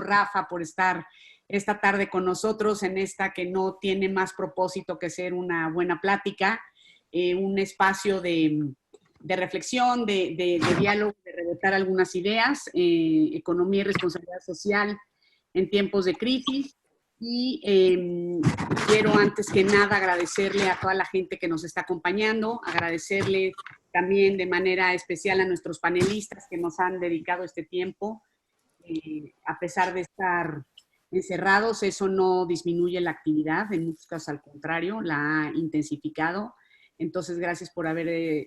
Rafa, por estar esta tarde con nosotros en esta que no tiene más propósito que ser una buena plática, un espacio de reflexión, de diálogo, de rebotar algunas ideas, economía y responsabilidad social en tiempos de crisis. Y quiero antes que nada agradecerle a toda la gente que nos está acompañando, agradecerle también de manera especial a nuestros panelistas que nos han dedicado este tiempo. A pesar de estar encerrados, eso no disminuye la actividad, en muchos casos al contrario, la ha intensificado. Entonces, gracias por haber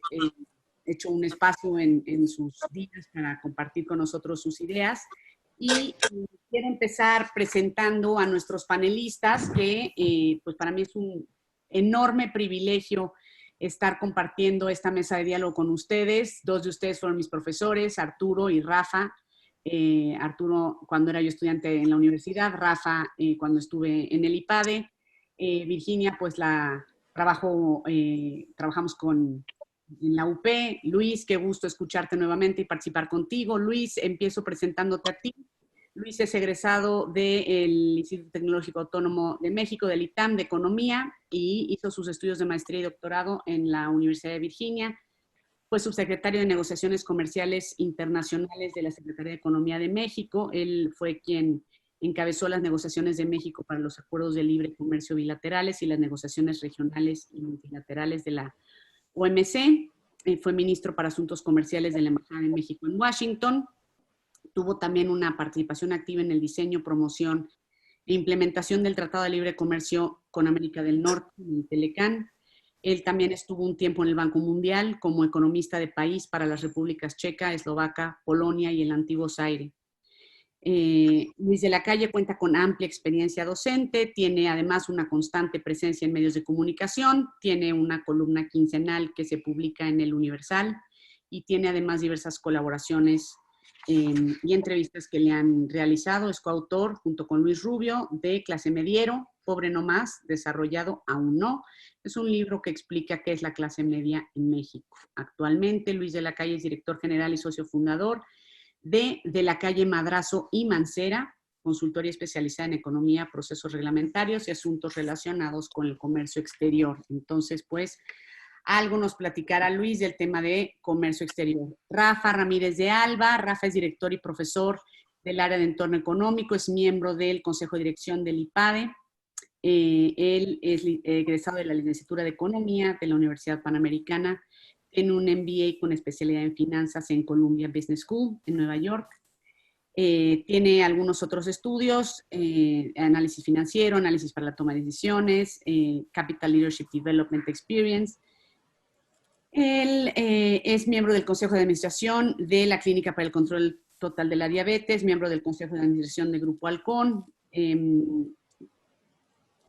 hecho un espacio en sus días para compartir con nosotros sus ideas. Y quiero empezar presentando a nuestros panelistas, que pues para mí es un enorme privilegio estar compartiendo esta mesa de diálogo con ustedes. Dos de ustedes fueron mis profesores, Arturo y Rafa. Arturo cuando era yo estudiante en la universidad, Rafa cuando estuve en el IPADE. Virginia, pues trabajamos en la UP. Luis, qué gusto escucharte nuevamente y participar contigo. Luis, empiezo presentándote a ti. Luis es egresado del Instituto Tecnológico Autónomo de México, del ITAM, de Economía, y hizo sus estudios de maestría y doctorado en la Universidad de Virginia. Fue subsecretario de Negociaciones Comerciales Internacionales de la Secretaría de Economía de México. Él fue quien encabezó las negociaciones de México para los acuerdos de libre comercio bilaterales y las negociaciones regionales y multilaterales de la OMC. Fue ministro para Asuntos Comerciales de la Embajada de México en Washington. Tuvo también una participación activa en el diseño, promoción e implementación del Tratado de Libre Comercio con América del Norte, el Telecán. Él también estuvo un tiempo en el Banco Mundial como economista de país para las repúblicas Checa, Eslovaca, Polonia y el antiguo Zaire. Luis de la Calle cuenta con amplia experiencia docente, tiene además una constante presencia en medios de comunicación, tiene una columna quincenal que se publica en El Universal y tiene además diversas colaboraciones y entrevistas que le han realizado. Es coautor, junto con Luis Rubio, de Clase Mediero, Pobre no más, Desarrollado aún no. Es un libro que explica qué es la clase media en México. Actualmente, Luis de la Calle es director general y socio fundador de la Calle Madrazo y Mancera, consultoría especializada en economía, procesos reglamentarios y asuntos relacionados con el comercio exterior. Entonces, pues, algo nos platicará Luis del tema de comercio exterior. Rafa Ramírez de Alba. Rafa es director y profesor del área de entorno económico, es miembro del Consejo de Dirección del IPADE. Él es egresado de la licenciatura de Economía de la Universidad Panamericana, tiene un MBA con especialidad en finanzas en Columbia Business School en Nueva York. Tiene algunos otros estudios, análisis financiero, análisis para la toma de decisiones, Capital Leadership Development Experience. Él es miembro del Consejo de Administración de la Clínica para el Control Total de la Diabetes, miembro del Consejo de Administración de Grupo Halcón,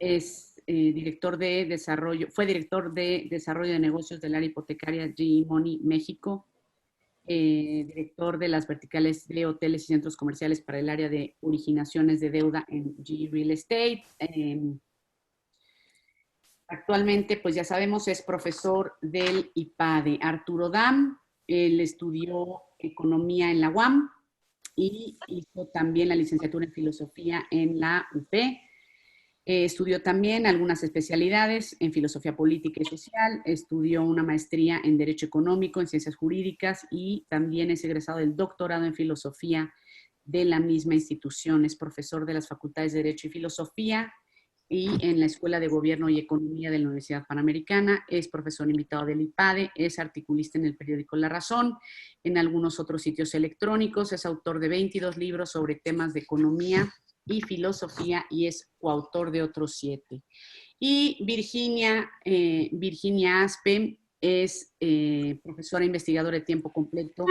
es director de desarrollo, fue director de desarrollo de negocios del área hipotecaria GE Money México, director de las verticales de hoteles y centros comerciales para el área de originaciones de deuda en GE Real Estate. Actualmente, pues ya sabemos, es profesor del IPADE. Arturo Dam, él estudió economía en la UAM y hizo también la licenciatura en filosofía en la UP. Estudió también algunas especialidades en filosofía política y social, estudió una maestría en Derecho Económico, en Ciencias Jurídicas y también es egresado del doctorado en filosofía de la misma institución. Es profesor de las facultades de Derecho y Filosofía y en la Escuela de Gobierno y Economía de la Universidad Panamericana. Es profesor invitado del IPADE, es articulista en el periódico La Razón, en algunos otros sitios electrónicos, es autor de 22 libros sobre temas de economía y filosofía y es coautor de otros 7. Y Virginia Aspe es profesora investigadora de tiempo completo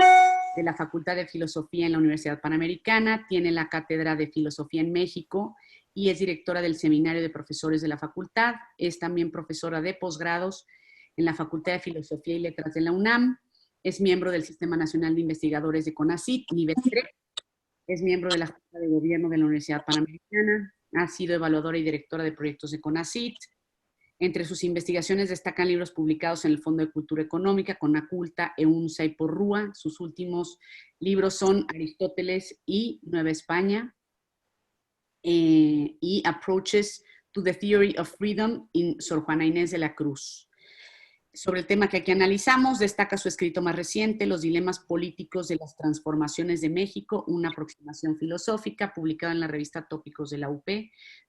de la Facultad de Filosofía en la Universidad Panamericana, tiene la Cátedra de Filosofía en México y es directora del Seminario de Profesores de la Facultad, es también profesora de posgrados en la Facultad de Filosofía y Letras de la UNAM, es miembro del Sistema Nacional de Investigadores de CONACYT, nivel 3, es miembro de la Junta de Gobierno de la Universidad Panamericana, ha sido evaluadora y directora de proyectos de CONACYT. Entre sus investigaciones destacan libros publicados en el Fondo de Cultura Económica, CONACULTA, EUNSA y Porrúa. Sus últimos libros son Aristóteles y Nueva España, y Approaches to the Theory of Freedom in Sor Juana Inés de la Cruz. Sobre el tema que aquí analizamos, destaca su escrito más reciente, Los dilemas políticos de las transformaciones de México, una aproximación filosófica, publicado en la revista Tópicos de la UP.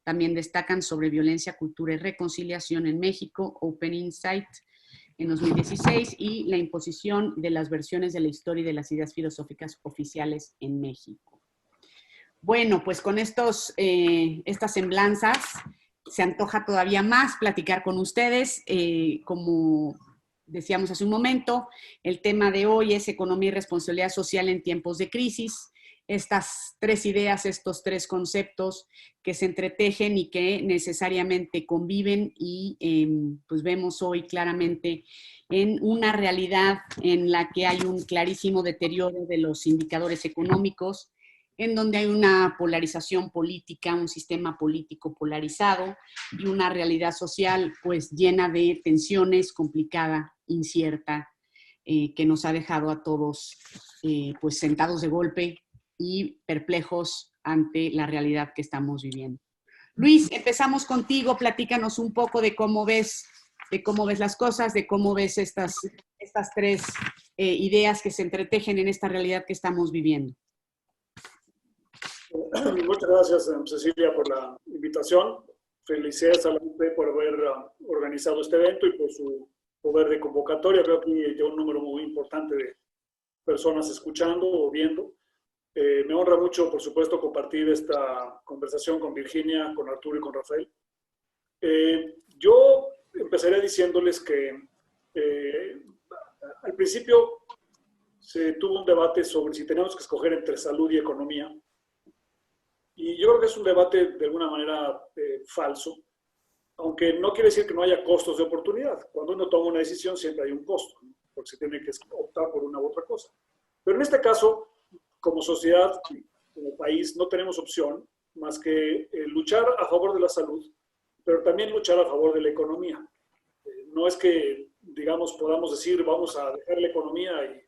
También destacan sobre violencia, cultura y reconciliación en México, Open Insight, en 2016, y la imposición de las versiones de la historia y de las ideas filosóficas oficiales en México. Bueno, pues con estas semblanzas, se antoja todavía más platicar con ustedes. Como decíamos hace un momento, el tema de hoy es economía y responsabilidad social en tiempos de crisis. Estas tres ideas, estos tres conceptos que se entretejen y que necesariamente conviven y pues vemos hoy claramente en una realidad en la que hay un clarísimo deterioro de los indicadores económicos, en donde hay una polarización política, un sistema político polarizado y una realidad social pues llena de tensiones, complicada, incierta, que nos ha dejado a todos pues sentados de golpe y perplejos ante la realidad que estamos viviendo. Luis, empezamos contigo, platícanos un poco de cómo ves las cosas, de cómo ves estas tres ideas que se entretejen en esta realidad que estamos viviendo. Muchas gracias, Cecilia, por la invitación. Felicidades a la UP por haber organizado este evento y por su poder de convocatoria. Creo que hay un número muy importante de personas escuchando o viendo. Me honra mucho, por supuesto, compartir esta conversación con Virginia, con Arturo y con Rafael. Yo empezaré diciéndoles que al principio se tuvo un debate sobre si tenemos que escoger entre salud y economía. Y yo creo que es un debate de alguna manera falso, aunque no quiere decir que no haya costos de oportunidad. Cuando uno toma una decisión siempre hay un costo, ¿no? Porque se tiene que optar por una u otra cosa. Pero en este caso, como sociedad, como país, no tenemos opción más que luchar a favor de la salud, pero también luchar a favor de la economía. No es que, digamos, podamos decir vamos a dejar la economía y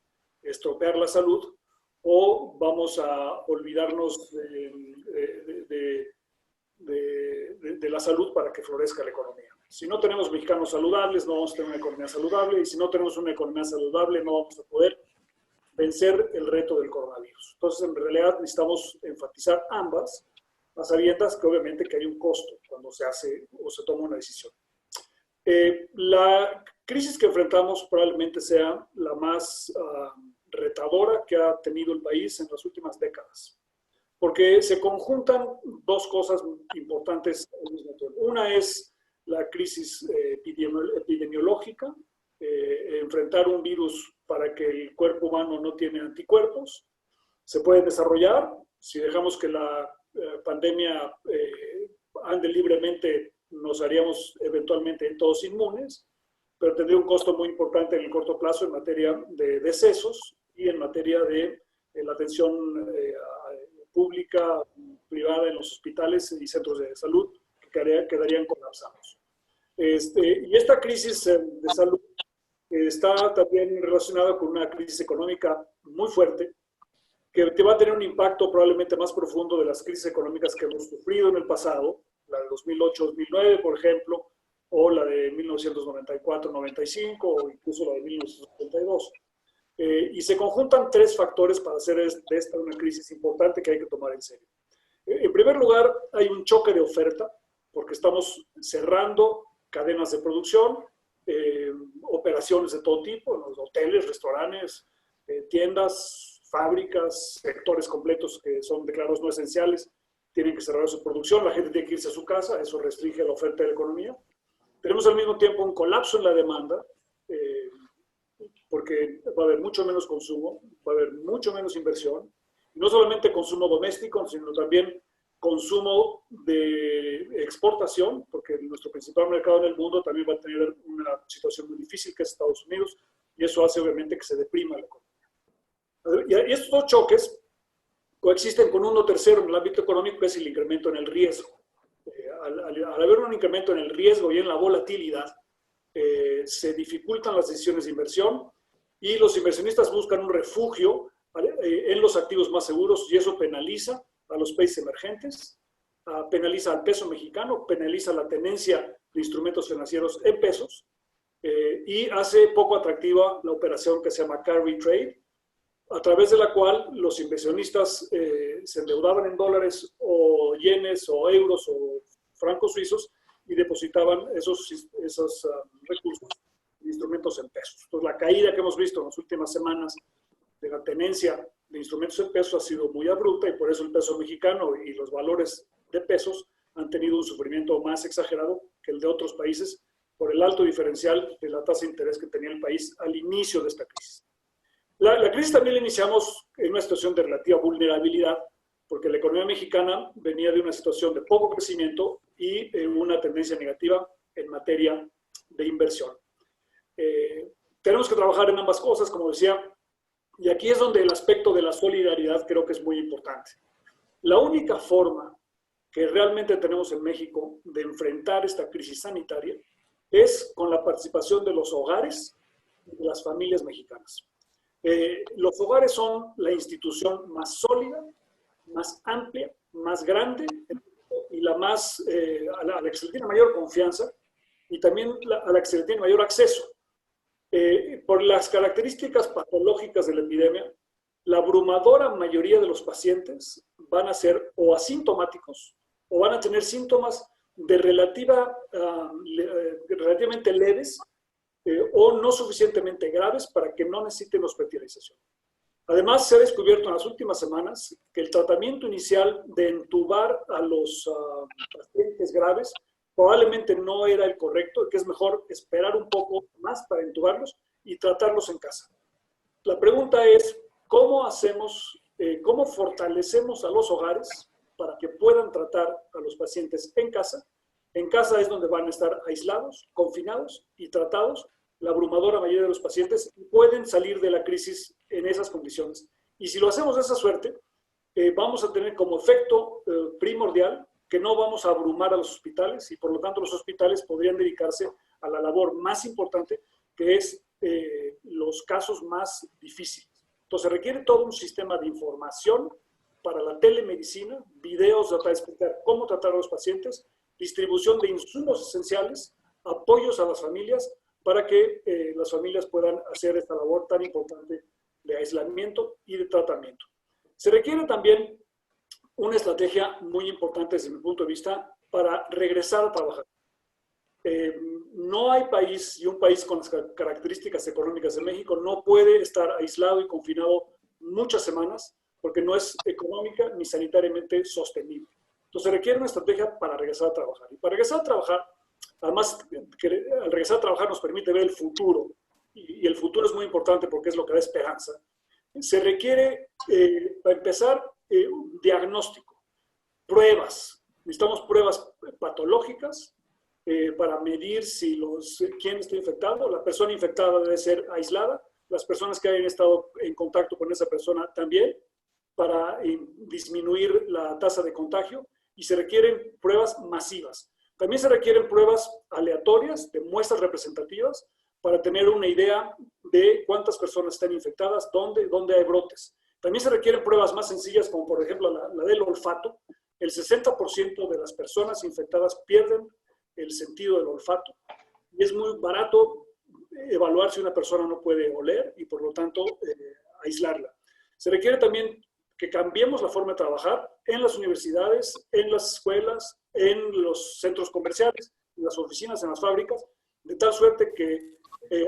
estropear la salud, o vamos a olvidarnos de la salud para que florezca la economía. Si no tenemos mexicanos saludables, no vamos a tener una economía saludable, y si no tenemos una economía saludable, no vamos a poder vencer el reto del coronavirus. Entonces, en realidad, necesitamos enfatizar ambas, a sabiendas que obviamente que hay un costo cuando se hace o se toma una decisión. La crisis que enfrentamos probablemente sea la más retadora que ha tenido el país en las últimas décadas, porque se conjuntan dos cosas importantes al mismo tiempo. Una es la crisis epidemiológica, enfrentar un virus para que el cuerpo humano no tiene anticuerpos. Se puede desarrollar, si dejamos que la pandemia ande libremente, nos haríamos eventualmente todos inmunes, pero tendría un costo muy importante en el corto plazo en materia de decesos y en materia de la atención pública, privada en los hospitales y centros de salud, que quedarían colapsados. Y esta crisis de salud está también relacionada con una crisis económica muy fuerte, que va a tener un impacto probablemente más profundo de las crisis económicas que hemos sufrido en el pasado, la de 2008-2009, por ejemplo, o la de 1994-95, o incluso la de 1982. Y se conjuntan tres factores para hacer de esta una crisis importante que hay que tomar en serio. En primer lugar, hay un choque de oferta, porque estamos cerrando cadenas de producción, operaciones de todo tipo, en los hoteles, restaurantes, tiendas, fábricas, sectores completos que son declarados no esenciales, tienen que cerrar su producción, la gente tiene que irse a su casa, eso restringe la oferta de la economía. Tenemos al mismo tiempo un colapso en la demanda, porque va a haber mucho menos consumo, va a haber mucho menos inversión, no solamente consumo doméstico, sino también consumo de exportación, porque nuestro principal mercado en el mundo también va a tener una situación muy difícil, que es Estados Unidos, y eso hace obviamente que se deprima la economía. Y estos dos choques coexisten con uno tercero en el ámbito económico, que es el incremento en el riesgo. Al haber un incremento en el riesgo y en la volatilidad, se dificultan las decisiones de inversión y los inversionistas buscan un refugio en los activos más seguros, y eso penaliza a los países emergentes penaliza al peso mexicano, penaliza la tenencia de instrumentos financieros en pesos y hace poco atractiva la operación que se llama carry trade, a través de la cual los inversionistas se endeudaban en dólares o yenes o euros o francos suizos y depositaban esos recursos en instrumentos en pesos. Entonces, la caída que hemos visto en las últimas semanas de la tenencia de instrumentos en pesos ha sido muy abrupta y por eso el peso mexicano y los valores de pesos han tenido un sufrimiento más exagerado que el de otros países por el alto diferencial de la tasa de interés que tenía el país al inicio de esta crisis. La crisis también la iniciamos en una situación de relativa vulnerabilidad, porque la economía mexicana venía de una situación de poco crecimiento y una tendencia negativa en materia de inversión. Tenemos que trabajar en ambas cosas, como decía, y aquí es donde el aspecto de la solidaridad creo que es muy importante. La única forma que realmente tenemos en México de enfrentar esta crisis sanitaria es con la participación de los hogares y de las familias mexicanas. Los hogares son la institución más sólida, más amplia, más grande y la más, a la que se le tiene mayor confianza y también a la que se le tiene mayor acceso. Por las características patológicas de la epidemia, la abrumadora mayoría de los pacientes van a ser o asintomáticos o van a tener síntomas de relativamente leves o no suficientemente graves para que no necesiten hospitalización. Además, se ha descubierto en las últimas semanas que el tratamiento inicial de entubar a los pacientes graves probablemente no era el correcto, que es mejor esperar un poco más para entubarlos y tratarlos en casa. La pregunta es, ¿cómo hacemos, cómo fortalecemos a los hogares para que puedan tratar a los pacientes en casa? En casa es donde van a estar aislados, confinados y tratados la abrumadora mayoría de los pacientes y pueden salir de la crisis en esas condiciones. Y si lo hacemos de esa suerte, vamos a tener como efecto primordial que no vamos a abrumar a los hospitales y por lo tanto los hospitales podrían dedicarse a la labor más importante, que es los casos más difíciles. Entonces requiere todo un sistema de información para la telemedicina, videos para explicar cómo tratar a los pacientes, distribución de insumos esenciales, apoyos a las familias para que las familias puedan hacer esta labor tan importante de aislamiento y de tratamiento. Se requiere también una estrategia muy importante desde mi punto de vista para regresar a trabajar. No hay país, y un país con las características económicas de México no puede estar aislado y confinado muchas semanas porque no es económica ni sanitariamente sostenible. Entonces requiere una estrategia para regresar a trabajar. Y para regresar a trabajar, además, al regresar a trabajar nos permite ver el futuro. Y el futuro es muy importante porque es lo que da esperanza. Se requiere, para empezar, un diagnóstico, pruebas. Necesitamos pruebas patológicas para medir si quién está infectado. La persona infectada debe ser aislada. Las personas que hayan estado en contacto con esa persona también, para disminuir la tasa de contagio. Y se requieren pruebas masivas. También se requieren pruebas aleatorias, de muestras representativas, para tener una idea de cuántas personas están infectadas, dónde hay brotes. También se requieren pruebas más sencillas, como por ejemplo la del olfato. El 60% de las personas infectadas pierden el sentido del olfato. Y es muy barato evaluar si una persona no puede oler y por lo tanto aislarla. Se requiere también que cambiemos la forma de trabajar en las universidades, en las escuelas, en los centros comerciales, en las oficinas, en las fábricas, de tal suerte que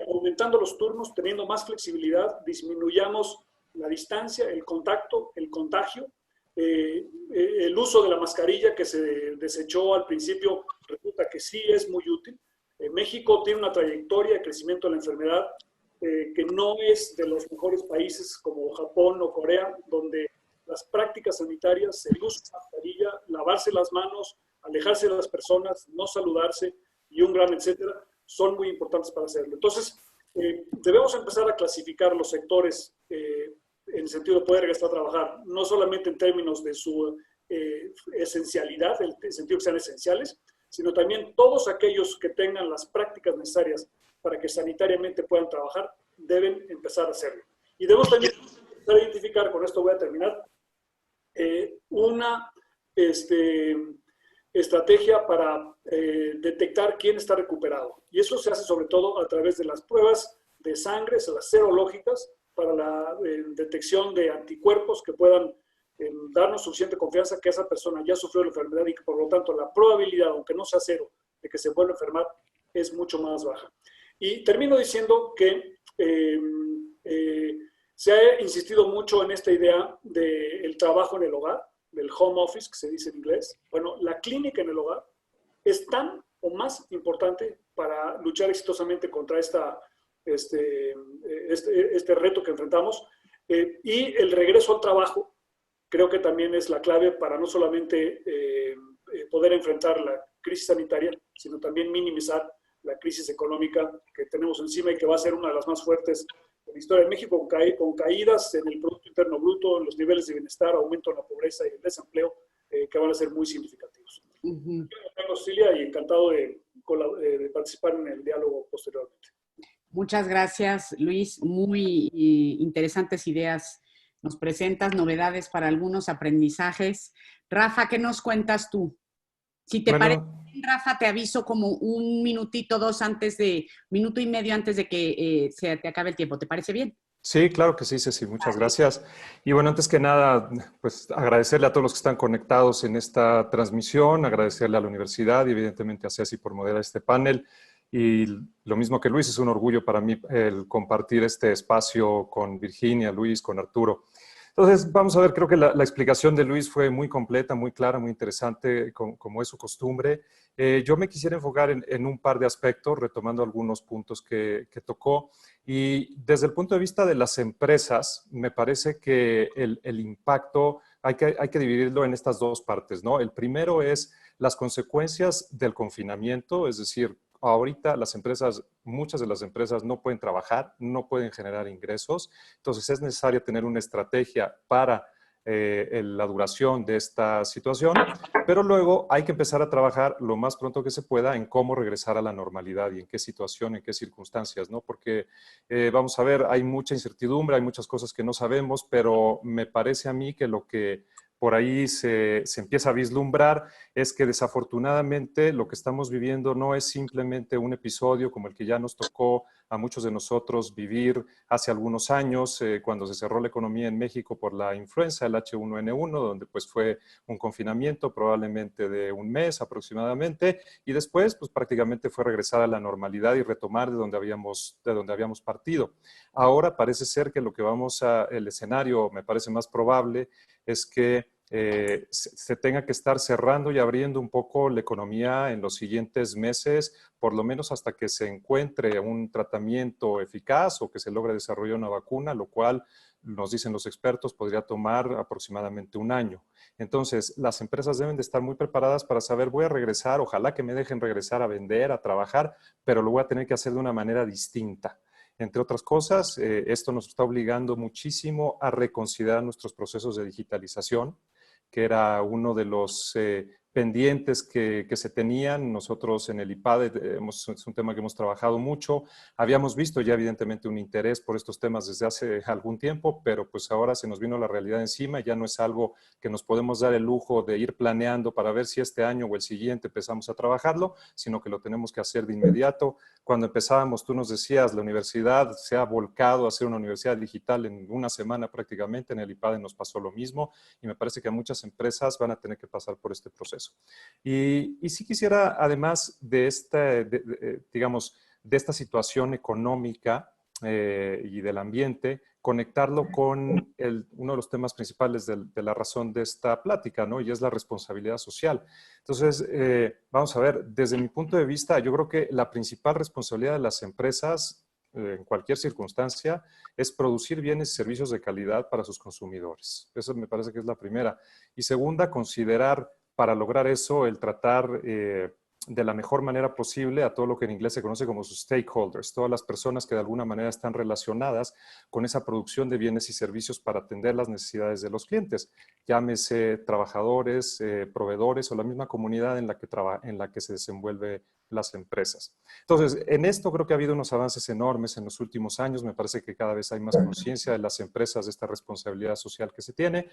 aumentando los turnos, teniendo más flexibilidad, disminuyamos la distancia, el contacto, el contagio, el uso de la mascarilla que se desechó al principio, resulta que sí es muy útil. México tiene una trayectoria de crecimiento de la enfermedad que no es de los mejores países como Japón o Corea, donde las prácticas sanitarias, el uso de mascarilla, lavarse las manos, alejarse de las personas, no saludarse y un gran etcétera, son muy importantes para hacerlo. Entonces, debemos empezar a clasificar los sectores en el sentido de poder regresar a trabajar, no solamente en términos de su esencialidad, en el sentido que sean esenciales, sino también todos aquellos que tengan las prácticas necesarias para que sanitariamente puedan trabajar, deben empezar a hacerlo. Y debemos también empezar a identificar, con esto voy a terminar, estrategia para detectar quién está recuperado. Y eso se hace sobre todo a través de las pruebas de sangre, las serológicas, para la detección de anticuerpos que puedan darnos suficiente confianza que esa persona ya sufrió la enfermedad y que por lo tanto la probabilidad, aunque no sea cero, de que se vuelva a enfermar es mucho más baja. Y termino diciendo que se ha insistido mucho en esta idea del trabajo en el hogar, del home office, que se dice en inglés. Bueno, la clínica en el hogar es tan o más importante para luchar exitosamente contra este reto que enfrentamos. Y el regreso al trabajo creo que también es la clave para no solamente poder enfrentar la crisis sanitaria, sino también minimizar la crisis económica que tenemos encima y que va a ser una de las más fuertes en la historia de México, con caídas en el Producto Interno Bruto, en los niveles de bienestar, aumento en la pobreza y el desempleo, que van a ser muy significativos. Uh-huh. Cecilia, y encantado de participar en el diálogo posteriormente. Muchas gracias, Luis. Muy interesantes ideas nos presentas, novedades para algunos aprendizajes. Rafa, ¿qué nos cuentas tú? Si te parece bien, Rafa, te aviso como un minutito, minuto y medio antes de que se te acabe el tiempo. ¿Te parece bien? Sí, claro que sí, Ceci, muchas gracias. Y bueno, antes que nada, pues agradecerle a todos los que están conectados en esta transmisión, agradecerle a la universidad y evidentemente a Ceci por moderar este panel. Y lo mismo que Luis, es un orgullo para mí el compartir este espacio con Virginia, Luis, con Arturo. Entonces, vamos a ver, creo que la explicación de Luis fue muy completa, muy clara, muy interesante, como es su costumbre. Yo me quisiera enfocar en un par de aspectos, retomando algunos puntos que tocó. Y desde el punto de vista de las empresas, me parece que el impacto hay que dividirlo en estas dos partes, ¿no? El primero es las consecuencias del confinamiento, es decir, ahorita las empresas, muchas de las empresas no pueden trabajar, no pueden generar ingresos, entonces es necesario tener una estrategia para la duración de esta situación, pero luego hay que empezar a trabajar lo más pronto que se pueda en cómo regresar a la normalidad y en qué situación, en qué circunstancias, ¿no? Porque vamos a ver, hay mucha incertidumbre, hay muchas cosas que no sabemos, pero me parece a mí que lo que por ahí se empieza a vislumbrar es que desafortunadamente lo que estamos viviendo no es simplemente un episodio como el que ya nos tocó a muchos de nosotros vivir hace algunos años, cuando se cerró la economía en México por la influenza, el H1N1, donde pues fue un confinamiento probablemente de un mes aproximadamente, y después pues prácticamente fue regresar a la normalidad y retomar de donde habíamos partido. Ahora parece ser que el escenario me parece más probable es que se tenga que estar cerrando y abriendo un poco la economía en los siguientes meses, por lo menos hasta que se encuentre un tratamiento eficaz o que se logre desarrollar una vacuna, lo cual, nos dicen los expertos, podría tomar aproximadamente un año. Entonces, las empresas deben de estar muy preparadas para saber, voy a regresar, ojalá que me dejen regresar a vender, a trabajar, pero lo voy a tener que hacer de una manera distinta. Entre otras cosas, esto nos está obligando muchísimo a reconsiderar nuestros procesos de digitalización, que era uno de los pendientes que se tenían. Nosotros en el IPADE es un tema que hemos trabajado mucho. Habíamos visto ya evidentemente un interés por estos temas desde hace algún tiempo, pero pues ahora se nos vino la realidad encima. Ya no es algo que nos podemos dar el lujo de ir planeando para ver si este año o el siguiente empezamos a trabajarlo, sino que lo tenemos que hacer de inmediato. Cuando empezábamos, tú nos decías, la universidad se ha volcado a ser una universidad digital en una semana prácticamente. En el IPADE nos pasó lo mismo y me parece que muchas empresas van a tener que pasar por este proceso. Y sí quisiera, además de esta situación económica y del ambiente, conectarlo con uno de los temas principales de la razón de esta plática, ¿no? Y es la responsabilidad social. Entonces, vamos a ver, desde mi punto de vista, yo creo que la principal responsabilidad de las empresas en cualquier circunstancia es producir bienes y servicios de calidad para sus consumidores. Eso me parece que es la primera. Y segunda, considerar para lograr eso el tratar de la mejor manera posible a todo lo que en inglés se conoce como sus stakeholders, todas las personas que de alguna manera están relacionadas con esa producción de bienes y servicios para atender las necesidades de los clientes, llámese trabajadores, proveedores o la misma comunidad en la que se desenvuelve las empresas. Entonces, en esto creo que ha habido unos avances enormes en los últimos años. Me parece que cada vez hay más conciencia de las empresas de esta responsabilidad social que se tiene.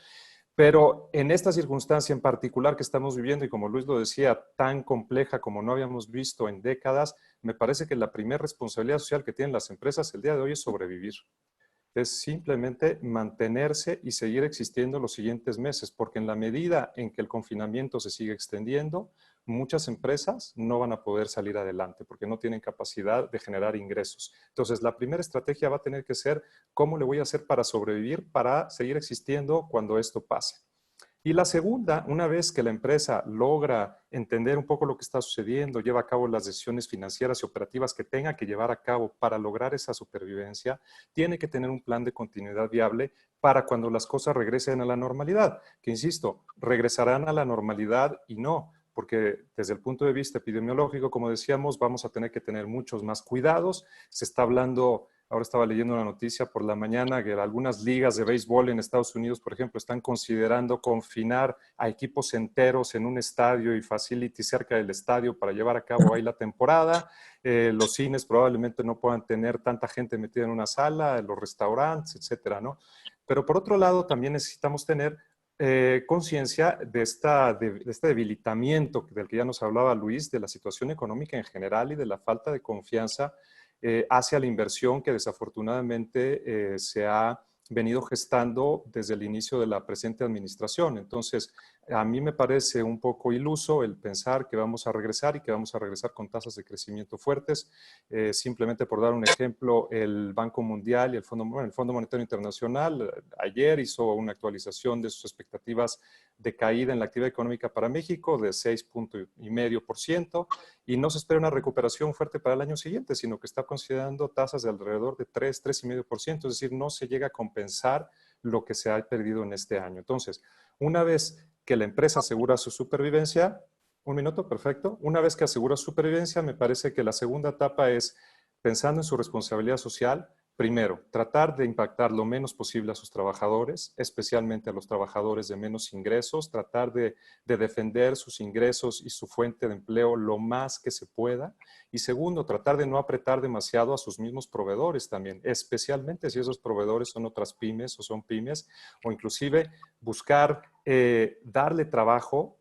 Pero en esta circunstancia en particular que estamos viviendo, y como Luis lo decía, tan compleja como no habíamos visto en décadas, me parece que la primera responsabilidad social que tienen las empresas el día de hoy es sobrevivir. Es simplemente mantenerse y seguir existiendo los siguientes meses, porque en la medida en que el confinamiento se sigue extendiendo, muchas empresas no van a poder salir adelante porque no tienen capacidad de generar ingresos. Entonces, la primera estrategia va a tener que ser cómo le voy a hacer para sobrevivir, para seguir existiendo cuando esto pase. Y la segunda, una vez que la empresa logra entender un poco lo que está sucediendo, lleva a cabo las decisiones financieras y operativas que tenga que llevar a cabo para lograr esa supervivencia, tiene que tener un plan de continuidad viable para cuando las cosas regresen a la normalidad. Que insisto, regresarán a la normalidad y no, porque desde el punto de vista epidemiológico, como decíamos, vamos a tener que tener muchos más cuidados. Se está hablando... Ahora estaba leyendo una noticia por la mañana que algunas ligas de béisbol en Estados Unidos, por ejemplo, están considerando confinar a equipos enteros en un estadio y facility cerca del estadio para llevar a cabo ahí la temporada. Los cines probablemente no puedan tener tanta gente metida en una sala, los restaurantes, etcétera, ¿no? Pero por otro lado, también necesitamos tener conciencia de este debilitamiento del que ya nos hablaba Luis, de la situación económica en general y de la falta de confianza hacia la inversión que desafortunadamente se ha venido gestando desde el inicio de la presente administración. Entonces, a mí me parece un poco iluso el pensar que vamos a regresar y que vamos a regresar con tasas de crecimiento fuertes. Simplemente por dar un ejemplo, el Banco Mundial y el Fondo Monetario Internacional ayer hizo una actualización de sus expectativas de caída en la actividad económica para México de 6,5% y no se espera una recuperación fuerte para el año siguiente, sino que está considerando tasas de alrededor de 3,5%, es decir, no se llega a compensar lo que se ha perdido en este año. Entonces, una vez que la empresa asegura su supervivencia, un minuto, perfecto, una vez que asegura su supervivencia, me parece que la segunda etapa es, pensando en su responsabilidad social, primero, tratar de impactar lo menos posible a sus trabajadores, especialmente a los trabajadores de menos ingresos, tratar de defender sus ingresos y su fuente de empleo lo más que se pueda. Y segundo, tratar de no apretar demasiado a sus mismos proveedores también, especialmente si esos proveedores son otras pymes o son pymes, o inclusive buscar darle trabajo,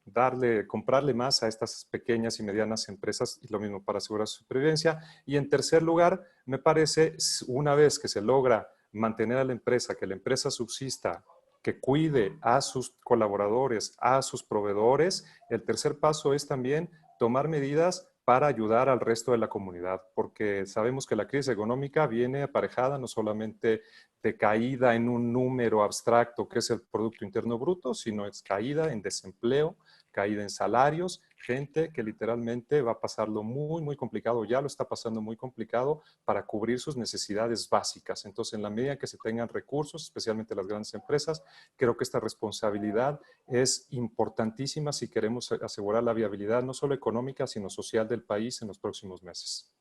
comprarle más a estas pequeñas y medianas empresas y lo mismo para asegurar su supervivencia. Y en tercer lugar, me parece, una vez que se logra mantener a la empresa, que la empresa subsista, que cuide a sus colaboradores, a sus proveedores, el tercer paso es también tomar medidas para ayudar al resto de la comunidad, porque sabemos que la crisis económica viene aparejada no solamente de caída en un número abstracto que es el Producto Interno Bruto, sino es caída en desempleo, caída en salarios, gente que literalmente va a pasarlo muy, muy complicado, ya lo está pasando muy complicado para cubrir sus necesidades básicas. Entonces, en la medida que se tengan recursos, especialmente las grandes empresas, creo que esta responsabilidad es importantísima si queremos asegurar la viabilidad no solo económica, sino social del país en los próximos meses.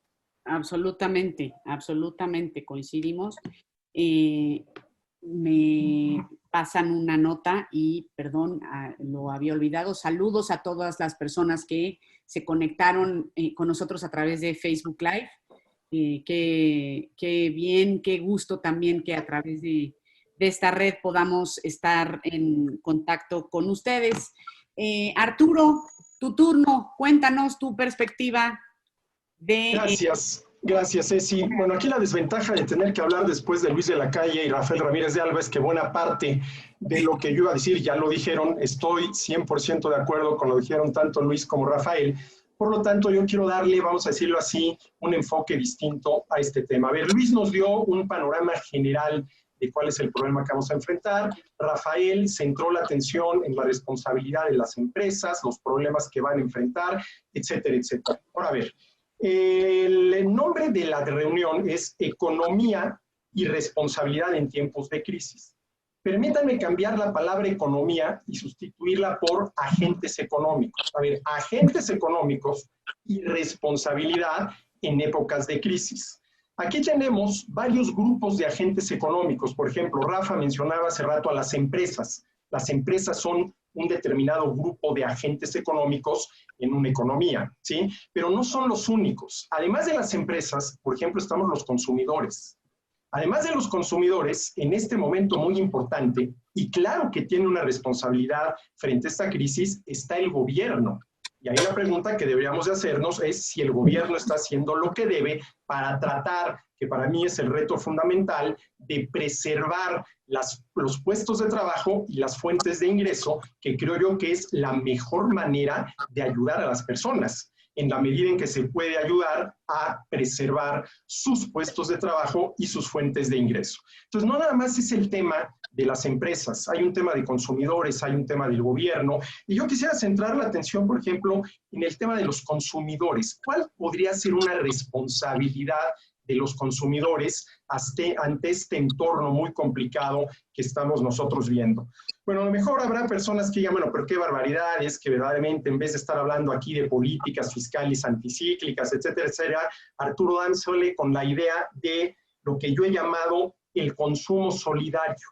Absolutamente, absolutamente coincidimos. Me pasan una nota y, perdón, lo había olvidado. Saludos a todas las personas que se conectaron con nosotros a través de Facebook Live. Qué bien, qué gusto también que a través de esta red podamos estar en contacto con ustedes. Arturo, tu turno, cuéntanos tu perspectiva de... Gracias, Ceci. Bueno, aquí la desventaja de tener que hablar después de Luis de la Calle y Rafael Ramírez de Alba es que buena parte de lo que yo iba a decir ya lo dijeron. Estoy 100% de acuerdo con lo que dijeron tanto Luis como Rafael. Por lo tanto, yo quiero darle, vamos a decirlo así, un enfoque distinto a este tema. A ver, Luis nos dio un panorama general de cuál es el problema que vamos a enfrentar. Rafael centró la atención en la responsabilidad de las empresas, los problemas que van a enfrentar, etcétera, etcétera. Ahora, a ver, el nombre de la reunión es Economía y Responsabilidad en Tiempos de Crisis. Permítanme cambiar la palabra economía y sustituirla por agentes económicos. A ver, agentes económicos y responsabilidad en épocas de crisis. Aquí tenemos varios grupos de agentes económicos. Por ejemplo, Rafa mencionaba hace rato a las empresas. Las empresas son un determinado grupo de agentes económicos en una economía, ¿sí? Pero no son los únicos. Además de las empresas, por ejemplo, estamos los consumidores. Además de los consumidores, en este momento muy importante, y claro que tiene una responsabilidad frente a esta crisis, está el gobierno. Y ahí la pregunta que deberíamos de hacernos es si el gobierno está haciendo lo que debe para tratar, que para mí es el reto fundamental, de preservar los puestos de trabajo y las fuentes de ingreso, que creo yo que es la mejor manera de ayudar a las personas, en la medida en que se puede ayudar a preservar sus puestos de trabajo y sus fuentes de ingreso. Entonces, no nada más es el tema de las empresas, hay un tema de consumidores, hay un tema del gobierno, y yo quisiera centrar la atención, por ejemplo, en el tema de los consumidores. ¿Cuál podría ser una responsabilidad de los consumidores ante este entorno muy complicado que estamos nosotros viendo? Bueno, a lo mejor habrá personas que digan, bueno, pero qué barbaridad es que verdaderamente en vez de estar hablando aquí de políticas fiscales anticíclicas, etcétera, etcétera, Arturo dándole con la idea de lo que yo he llamado el consumo solidario,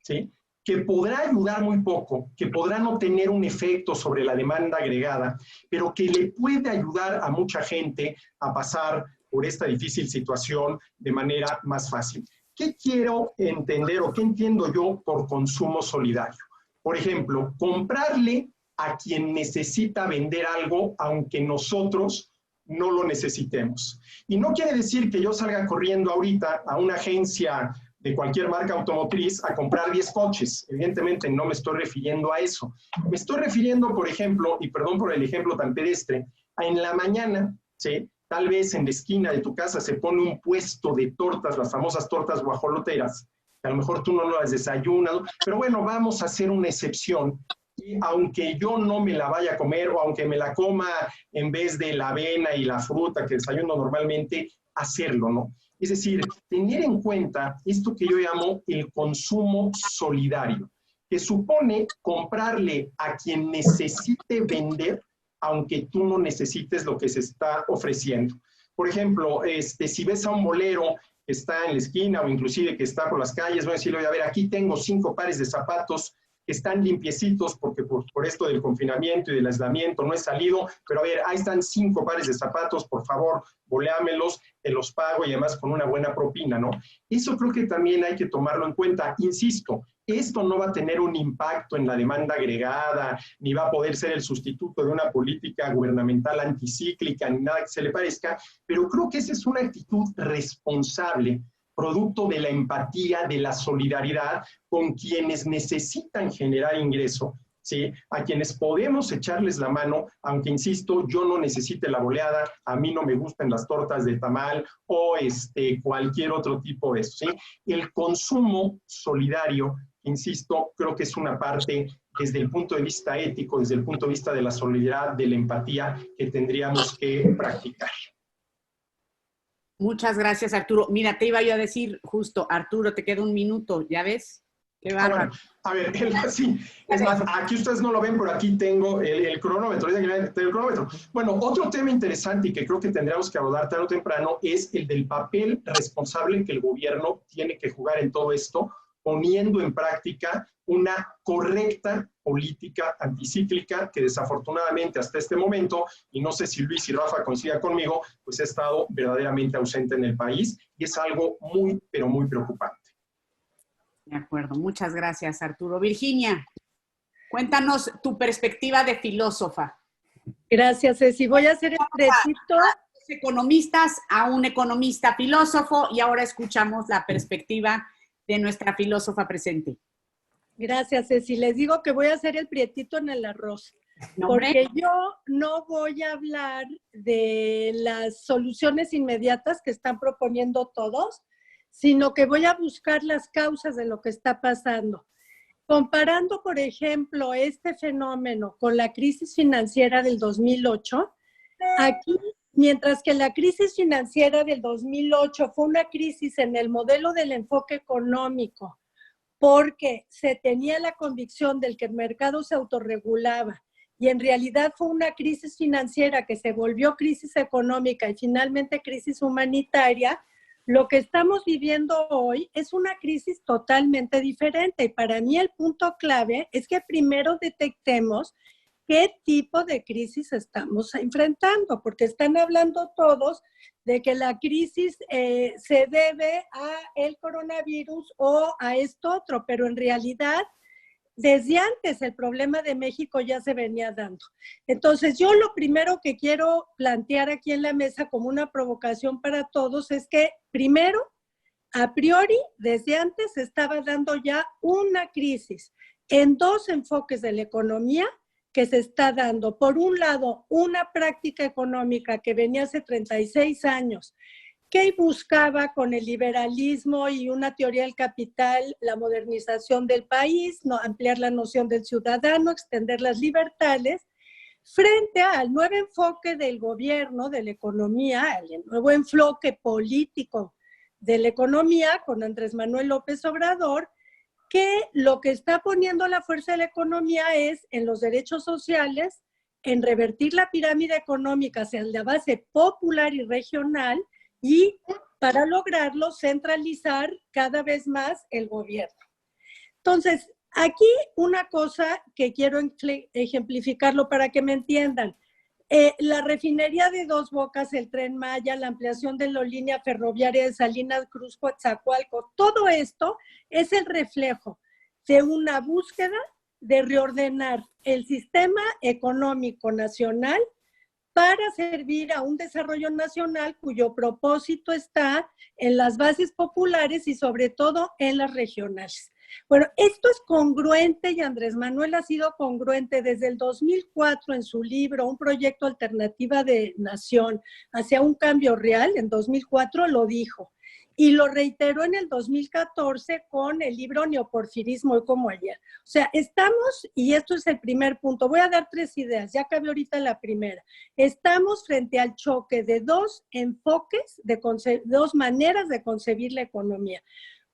¿sí? Que podrá ayudar muy poco, que podrá no tener un efecto sobre la demanda agregada, pero que le puede ayudar a mucha gente a pasar por esta difícil situación de manera más fácil. ¿Qué quiero entender o qué entiendo yo por consumo solidario? Por ejemplo, comprarle a quien necesita vender algo, aunque nosotros no lo necesitemos. Y no quiere decir que yo salga corriendo ahorita a una agencia de cualquier marca automotriz a comprar 10 coches. Evidentemente no me estoy refiriendo a eso. Me estoy refiriendo, por ejemplo, y perdón por el ejemplo tan pedestre, a en la mañana, ¿sí? Tal vez en la esquina de tu casa se pone un puesto de tortas, las famosas tortas guajoloteras, que a lo mejor tú no las desayunas, pero bueno, vamos a hacer una excepción. Y aunque yo no me la vaya a comer o aunque me la coma en vez de la avena y la fruta que desayuno normalmente, hacerlo, ¿no? Es decir, tener en cuenta esto que yo llamo el consumo solidario, que supone comprarle a quien necesite vender, aunque tú no necesites lo que se está ofreciendo. Por ejemplo, si ves a un bolero que está en la esquina o inclusive que está por las calles, voy a decirle, a ver, aquí tengo 5 pares de zapatos que están limpiecitos porque por esto del confinamiento y del aislamiento no he salido, pero a ver, ahí están 5 pares de zapatos, por favor, voléamelos, te los pago y además con una buena propina, ¿no? Eso creo que también hay que tomarlo en cuenta. Insisto, esto no va a tener un impacto en la demanda agregada, ni va a poder ser el sustituto de una política gubernamental anticíclica, ni nada que se le parezca, pero creo que esa es una actitud responsable, producto de la empatía, de la solidaridad con quienes necesitan generar ingreso, ¿sí? A quienes podemos echarles la mano, aunque insisto, yo no necesite la boleada, a mí no me gustan las tortas de tamal o cualquier otro tipo de eso, ¿sí? El consumo solidario, insisto, creo que es una parte desde el punto de vista ético, desde el punto de vista de la solidaridad, de la empatía que tendríamos que practicar. Muchas gracias, Arturo. Mira, te iba yo a decir justo, Arturo, te queda un minuto, ¿ya ves? Qué bárbaro. Bueno, a ver, sí, es más, aquí ustedes no lo ven, pero aquí tengo el cronómetro, Bueno, otro tema interesante y que creo que tendríamos que abordar tarde o temprano es el del papel responsable que el gobierno tiene que jugar en todo esto, poniendo en práctica una correcta política anticíclica que desafortunadamente hasta este momento, y no sé si Luis y Rafa coincidan conmigo, pues ha estado verdaderamente ausente en el país y es algo muy, pero muy preocupante. De acuerdo, muchas gracias, Arturo. Virginia, cuéntanos tu perspectiva de filósofa. Gracias, Ceci. Voy a hacer el recito. Economistas a un economista filósofo y ahora escuchamos la perspectiva de nuestra filósofa presente. Gracias, Ceci. Les digo que voy a hacer el prietito en el arroz. Porque yo no voy a hablar de las soluciones inmediatas que están proponiendo todos, sino que voy a buscar las causas de lo que está pasando. Comparando, por ejemplo, este fenómeno con la crisis financiera del 2008, aquí, mientras que la crisis financiera del 2008 fue una crisis en el modelo del enfoque económico, porque se tenía la convicción del que el mercado se autorregulaba y en realidad fue una crisis financiera que se volvió crisis económica y finalmente crisis humanitaria, lo que estamos viviendo hoy es una crisis totalmente diferente. Y para mí el punto clave es que primero detectemos qué tipo de crisis estamos enfrentando, porque están hablando todos de que la crisis se debe a el coronavirus o a esto otro, pero en realidad desde antes el problema de México ya se venía dando. Entonces, yo lo primero que quiero plantear aquí en la mesa como una provocación para todos es que, primero, a priori, desde antes se estaba dando ya una crisis en dos enfoques de la economía que se está dando. Por un lado, una práctica económica que venía hace 36 años, que buscaba con el liberalismo y una teoría del capital la modernización del país, ampliar la noción del ciudadano, extender las libertades, frente al nuevo enfoque del gobierno, de la economía, el nuevo enfoque político de la economía con Andrés Manuel López Obrador, que lo que está poniendo la fuerza de la economía es en los derechos sociales, en revertir la pirámide económica hacia la base popular y regional, y para lograrlo centralizar cada vez más el gobierno. Entonces, aquí una cosa que quiero ejemplificarlo para que me entiendan. La refinería de Dos Bocas, el Tren Maya, la ampliación de la línea ferroviaria de Salinas Cruz, Coatzacoalcos, todo esto es el reflejo de una búsqueda de reordenar el sistema económico nacional para servir a un desarrollo nacional cuyo propósito está en las bases populares y sobre todo en las regionales. Bueno, esto es congruente y Andrés Manuel ha sido congruente desde el 2004 en su libro Un proyecto alternativa de nación hacia un cambio real. En 2004 lo dijo y lo reiteró en el 2014 con el libro Neoporfirismo hoy como ayer. O sea, estamos, y esto es el primer punto, voy a dar 3 ideas, ya acabé ahorita la primera. Estamos frente al choque de dos enfoques, dos maneras de concebir la economía,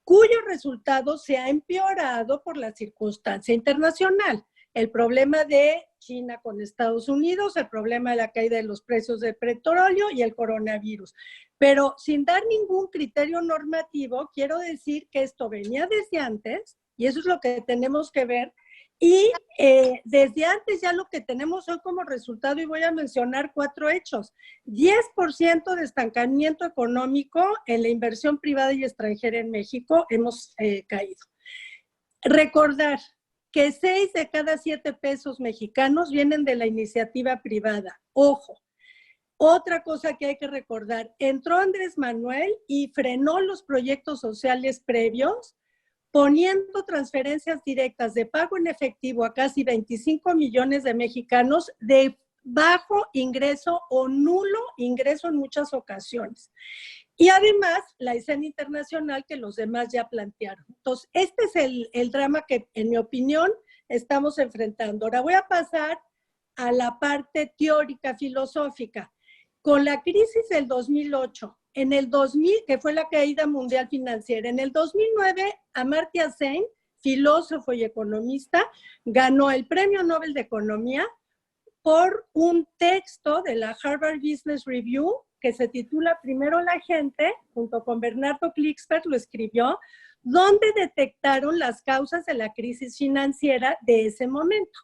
cuyo resultado se ha empeorado por la circunstancia internacional. El problema de China con Estados Unidos, el problema de la caída de los precios del petróleo y el coronavirus. Pero sin dar ningún criterio normativo, quiero decir que esto venía desde antes, y eso es lo que tenemos que ver, y desde antes ya lo que tenemos hoy como resultado, y voy a mencionar 4 hechos, 10% de estancamiento económico en la inversión privada y extranjera en México, hemos caído. Recordar que 6 de cada 7 pesos mexicanos vienen de la iniciativa privada. Ojo, otra cosa que hay que recordar, entró Andrés Manuel y frenó los proyectos sociales previos, poniendo transferencias directas de pago en efectivo a casi 25 millones de mexicanos de bajo ingreso o nulo ingreso en muchas ocasiones. Y además, la escena internacional que los demás ya plantearon. Entonces, este es el drama que, en mi opinión, estamos enfrentando. Ahora voy a pasar a la parte teórica, filosófica. Con la crisis del 2008, en el 2000, que fue la caída mundial financiera, en el 2009, Amartya Sen, filósofo y economista, ganó el Premio Nobel de Economía por un texto de la Harvard Business Review que se titula Primero la gente, junto con Bernardo Klicksberg lo escribió, donde detectaron las causas de la crisis financiera de ese momento,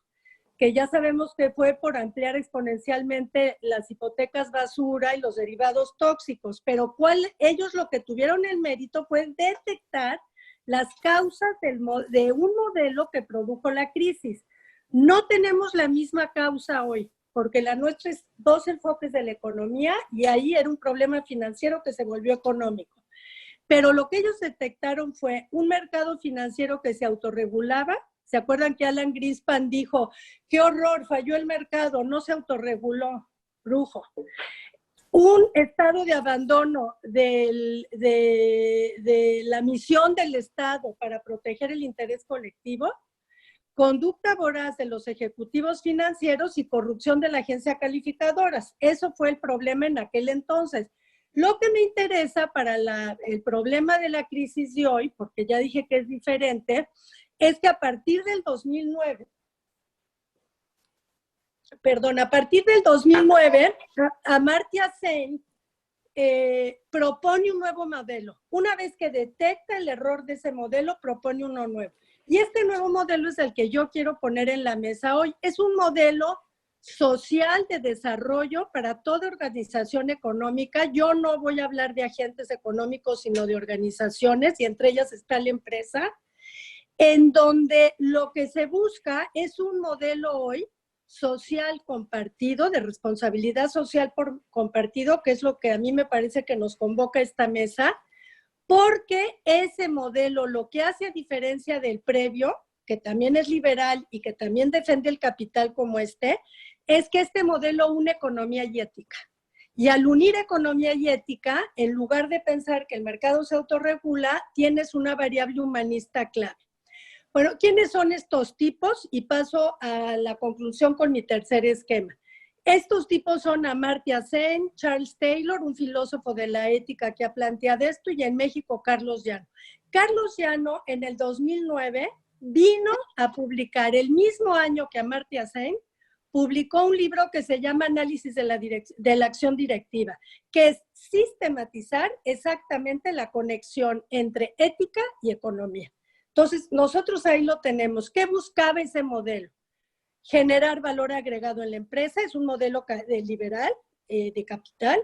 que ya sabemos que fue por ampliar exponencialmente las hipotecas basura y los derivados tóxicos, pero ellos lo que tuvieron el mérito fue detectar las causas de un modelo que produjo la crisis. No tenemos la misma causa hoy, porque la nuestra es 2 enfoques de la economía y ahí era un problema financiero que se volvió económico. Pero lo que ellos detectaron fue un mercado financiero que se autorregulaba. ¿Se acuerdan que Alan Greenspan dijo, qué horror, falló el mercado, no se autorreguló, brujo? Un estado de abandono de la misión del Estado para proteger el interés colectivo, conducta voraz de los ejecutivos financieros y corrupción de la agencia calificadoras. Eso fue el problema en aquel entonces. Lo que me interesa para el problema de la crisis de hoy, porque ya dije que es diferente, es que a partir del 2009, Amartya Sen propone un nuevo modelo. Una vez que detecta el error de ese modelo, propone uno nuevo. Y este nuevo modelo es el que yo quiero poner en la mesa hoy. Es un modelo social de desarrollo para toda organización económica. Yo no voy a hablar de agentes económicos, sino de organizaciones, y entre ellas está la empresa, en donde lo que se busca es un modelo hoy social compartido, de responsabilidad social compartido, que es lo que a mí me parece que nos convoca esta mesa, porque ese modelo lo que hace, a diferencia del previo, que también es liberal y que también defiende el capital como es que este modelo une economía y ética. Y al unir economía y ética, en lugar de pensar que el mercado se autorregula, tienes una variable humanista clave. Bueno, ¿quiénes son estos tipos? Y paso a la conclusión con mi tercer esquema. Estos tipos son Amartya Sen, Charles Taylor, un filósofo de la ética que ha planteado esto, y en México Carlos Llano. Carlos Llano en el 2009 vino a publicar, el mismo año que Amartya Sen, publicó un libro que se llama Análisis de la acción directiva, que es sistematizar exactamente la conexión entre ética y economía. Entonces, nosotros ahí lo tenemos. ¿Qué buscaba ese modelo? Generar valor agregado en la empresa, es un modelo liberal de capital,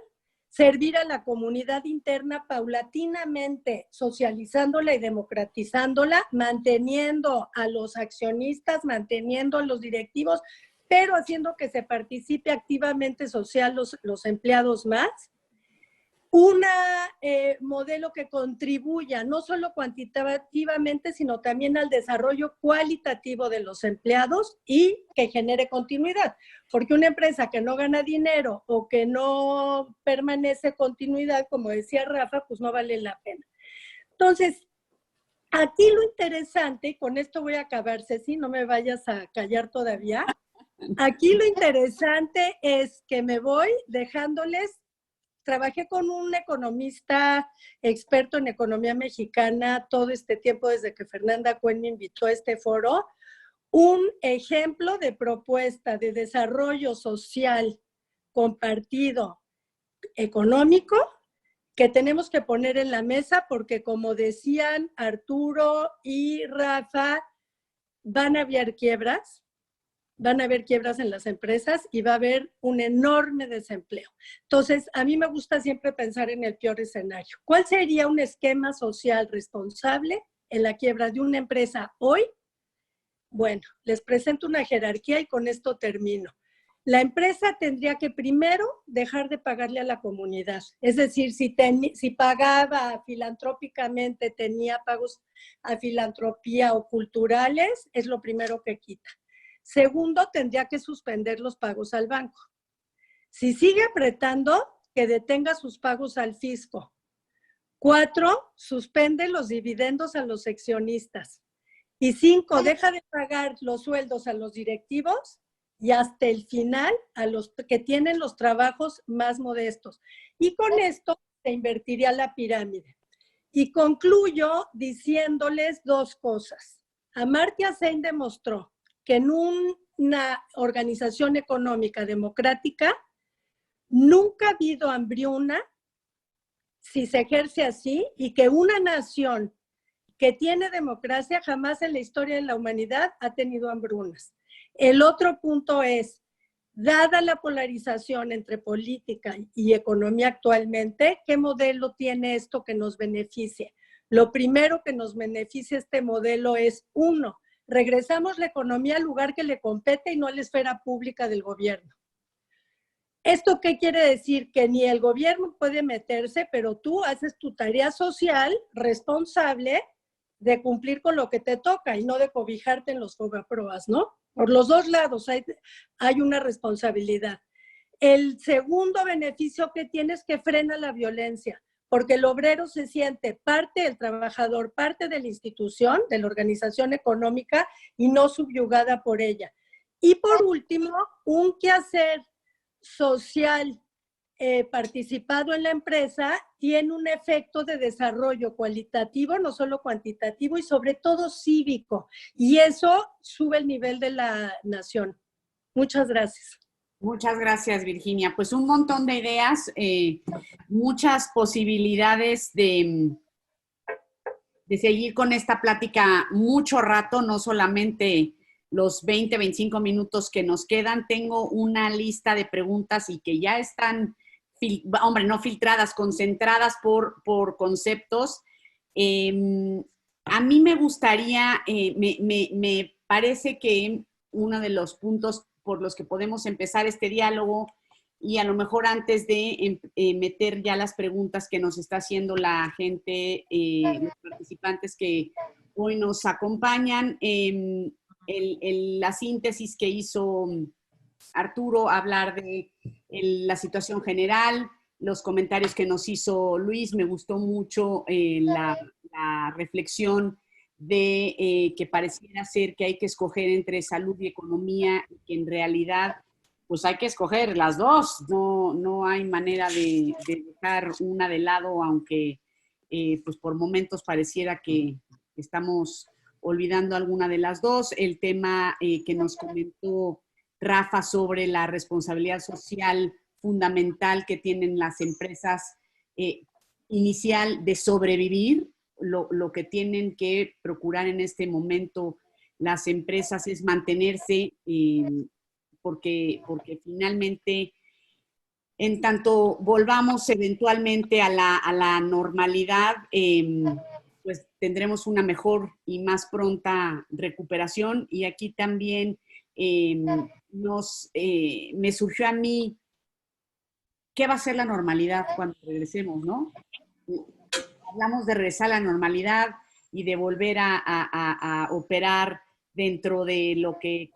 servir a la comunidad interna paulatinamente, socializándola y democratizándola, manteniendo a los accionistas, manteniendo a los directivos, pero haciendo que se participe activamente social los empleados más. Un modelo que contribuya no solo cuantitativamente, sino también al desarrollo cualitativo de los empleados y que genere continuidad. Porque una empresa que no gana dinero o que no permanece continuidad, como decía Rafa, pues no vale la pena. Entonces, aquí lo interesante, y con esto voy a acabar, Ceci, no me vayas a callar todavía. Aquí lo interesante es que me voy dejándoles. Trabajé con un economista experto en economía mexicana todo este tiempo desde que Fernanda Cuen me invitó a este foro. Un ejemplo de propuesta de desarrollo social compartido económico que tenemos que poner en la mesa porque, como decían Arturo y Rafa, van a haber quiebras. Van a haber quiebras en las empresas y va a haber un enorme desempleo. Entonces, a mí me gusta siempre pensar en el peor escenario. ¿Cuál sería un esquema social responsable en la quiebra de una empresa hoy? Bueno, les presento una jerarquía y con esto termino. La empresa tendría que primero dejar de pagarle a la comunidad. Es decir, si pagaba filantrópicamente, tenía pagos a filantropía o culturales, es lo primero que quita. Segundo, tendría que suspender los pagos al banco. Si sigue apretando, que detenga sus pagos al fisco. 4, suspende los dividendos a los accionistas. Y 5, deja de pagar los sueldos a los directivos y hasta el final a los que tienen los trabajos más modestos. Y con esto se invertiría la pirámide. Y concluyo diciéndoles 2 cosas. Amartya Sen demostró que en una organización económica democrática nunca ha habido hambruna si se ejerce así, y que una nación que tiene democracia jamás en la historia de la humanidad ha tenido hambrunas. El otro punto es, dada la polarización entre política y economía actualmente, ¿qué modelo tiene esto que nos beneficie? Lo primero que nos beneficia este modelo es, 1, regresamos la economía al lugar que le compete y no a la esfera pública del gobierno. ¿Esto qué quiere decir? Que ni el gobierno puede meterse, pero tú haces tu tarea social responsable de cumplir con lo que te toca y no de cobijarte en los fobaproas, ¿no? Por los 2 lados hay una responsabilidad. El segundo beneficio que tiene es que frena la violencia, porque el obrero se siente parte del trabajador, parte de la institución, de la organización económica y no subyugada por ella. Y por último, un quehacer social participado en la empresa tiene un efecto de desarrollo cualitativo, no solo cuantitativo, y sobre todo cívico. Y eso sube el nivel de la nación. Muchas gracias. Muchas gracias, Virginia. Pues un montón de ideas, muchas posibilidades de seguir con esta plática mucho rato, no solamente los 20, 25 minutos que nos quedan. Tengo una lista de preguntas y que ya están, hombre, no filtradas, concentradas por conceptos. A mí me gustaría, me parece que uno de los puntos por los que podemos empezar este diálogo, y a lo mejor antes de meter ya las preguntas que nos está haciendo la gente, los participantes que hoy nos acompañan, la síntesis que hizo Arturo, hablar de la situación general, los comentarios que nos hizo Luis, me gustó mucho la reflexión de que pareciera ser que hay que escoger entre salud y economía, y que en realidad pues hay que escoger las dos, no hay manera de dejar una de lado, aunque pues por momentos pareciera que estamos olvidando alguna de las dos. El tema que nos comentó Rafa sobre la responsabilidad social fundamental que tienen las empresas inicial de sobrevivir, lo que tienen que procurar en este momento las empresas es mantenerse, porque finalmente, en tanto volvamos eventualmente a la normalidad, pues tendremos una mejor y más pronta recuperación. Y aquí también me surgió a mí, ¿qué va a ser la normalidad cuando regresemos, no? Hablamos de regresar a la normalidad y de volver a operar dentro de lo que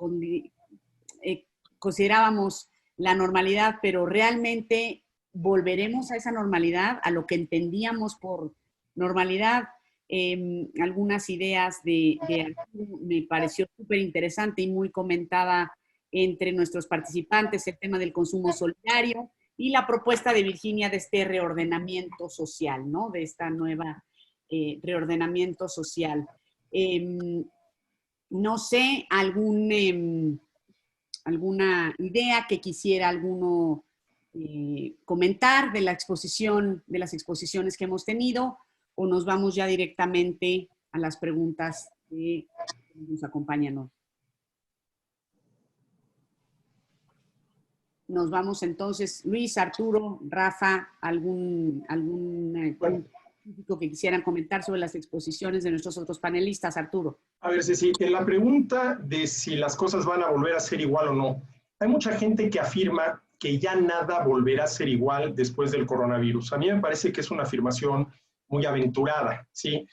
considerábamos la normalidad, pero realmente volveremos a esa normalidad, a lo que entendíamos por normalidad. Algunas ideas de Arturo me pareció súper interesante y muy comentada entre nuestros participantes, el tema del consumo solidario y la propuesta de Virginia de este reordenamiento social, ¿no? De esta nueva reordenamiento social. No sé, alguna idea que quisiera alguno comentar de la exposición, de las exposiciones que hemos tenido, o nos vamos ya directamente a las preguntas que nos acompañan hoy. Nos vamos entonces, Luis, Arturo, Rafa, algún punto que quisieran comentar sobre las exposiciones de nuestros otros panelistas. Arturo. A ver, Ceci, en la pregunta de si las cosas van a volver a ser igual o no, hay mucha gente que afirma que ya nada volverá a ser igual después del coronavirus. A mí me parece que es una afirmación muy aventurada, ¿sí?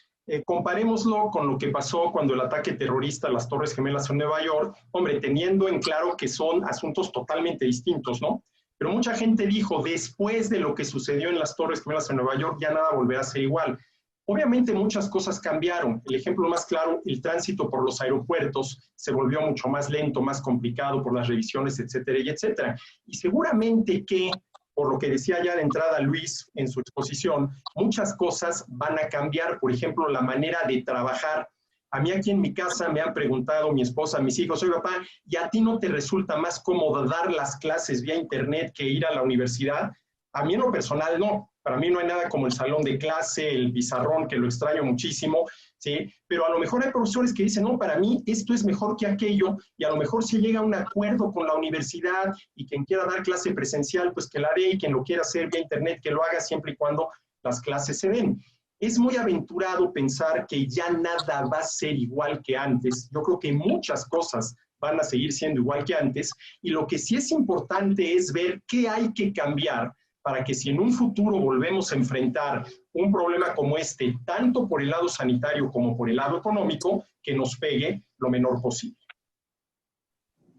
Comparémoslo con lo que pasó cuando el ataque terrorista a las Torres Gemelas en Nueva York, hombre, teniendo en claro que son asuntos totalmente distintos, ¿no? Pero mucha gente dijo, después de lo que sucedió en las Torres Gemelas en Nueva York, ya nada volverá a ser igual. Obviamente muchas cosas cambiaron. El ejemplo más claro, el tránsito por los aeropuertos se volvió mucho más lento, más complicado por las revisiones, etcétera, y etcétera. Y seguramente que, por lo que decía ya de entrada Luis en su exposición, muchas cosas van a cambiar. Por ejemplo, la manera de trabajar. A mí aquí en mi casa me han preguntado mi esposa, mis hijos, oye papá, ¿y a ti no te resulta más cómodo dar las clases vía internet que ir a la universidad? A mí en lo personal no. Para mí no hay nada como el salón de clase, el pizarrón, que lo extraño muchísimo, ¿sí? Pero a lo mejor hay profesores que dicen, no, para mí esto es mejor que aquello, y a lo mejor se llega a un acuerdo con la universidad, y quien quiera dar clase presencial, pues que la haré, y quien lo quiera hacer vía internet, que lo haga siempre y cuando las clases se den. Es muy aventurado pensar que ya nada va a ser igual que antes. Yo creo que muchas cosas van a seguir siendo igual que antes, y lo que sí es importante es ver qué hay que cambiar para que si en un futuro volvemos a enfrentar un problema como este, tanto por el lado sanitario como por el lado económico, que nos pegue lo menor posible.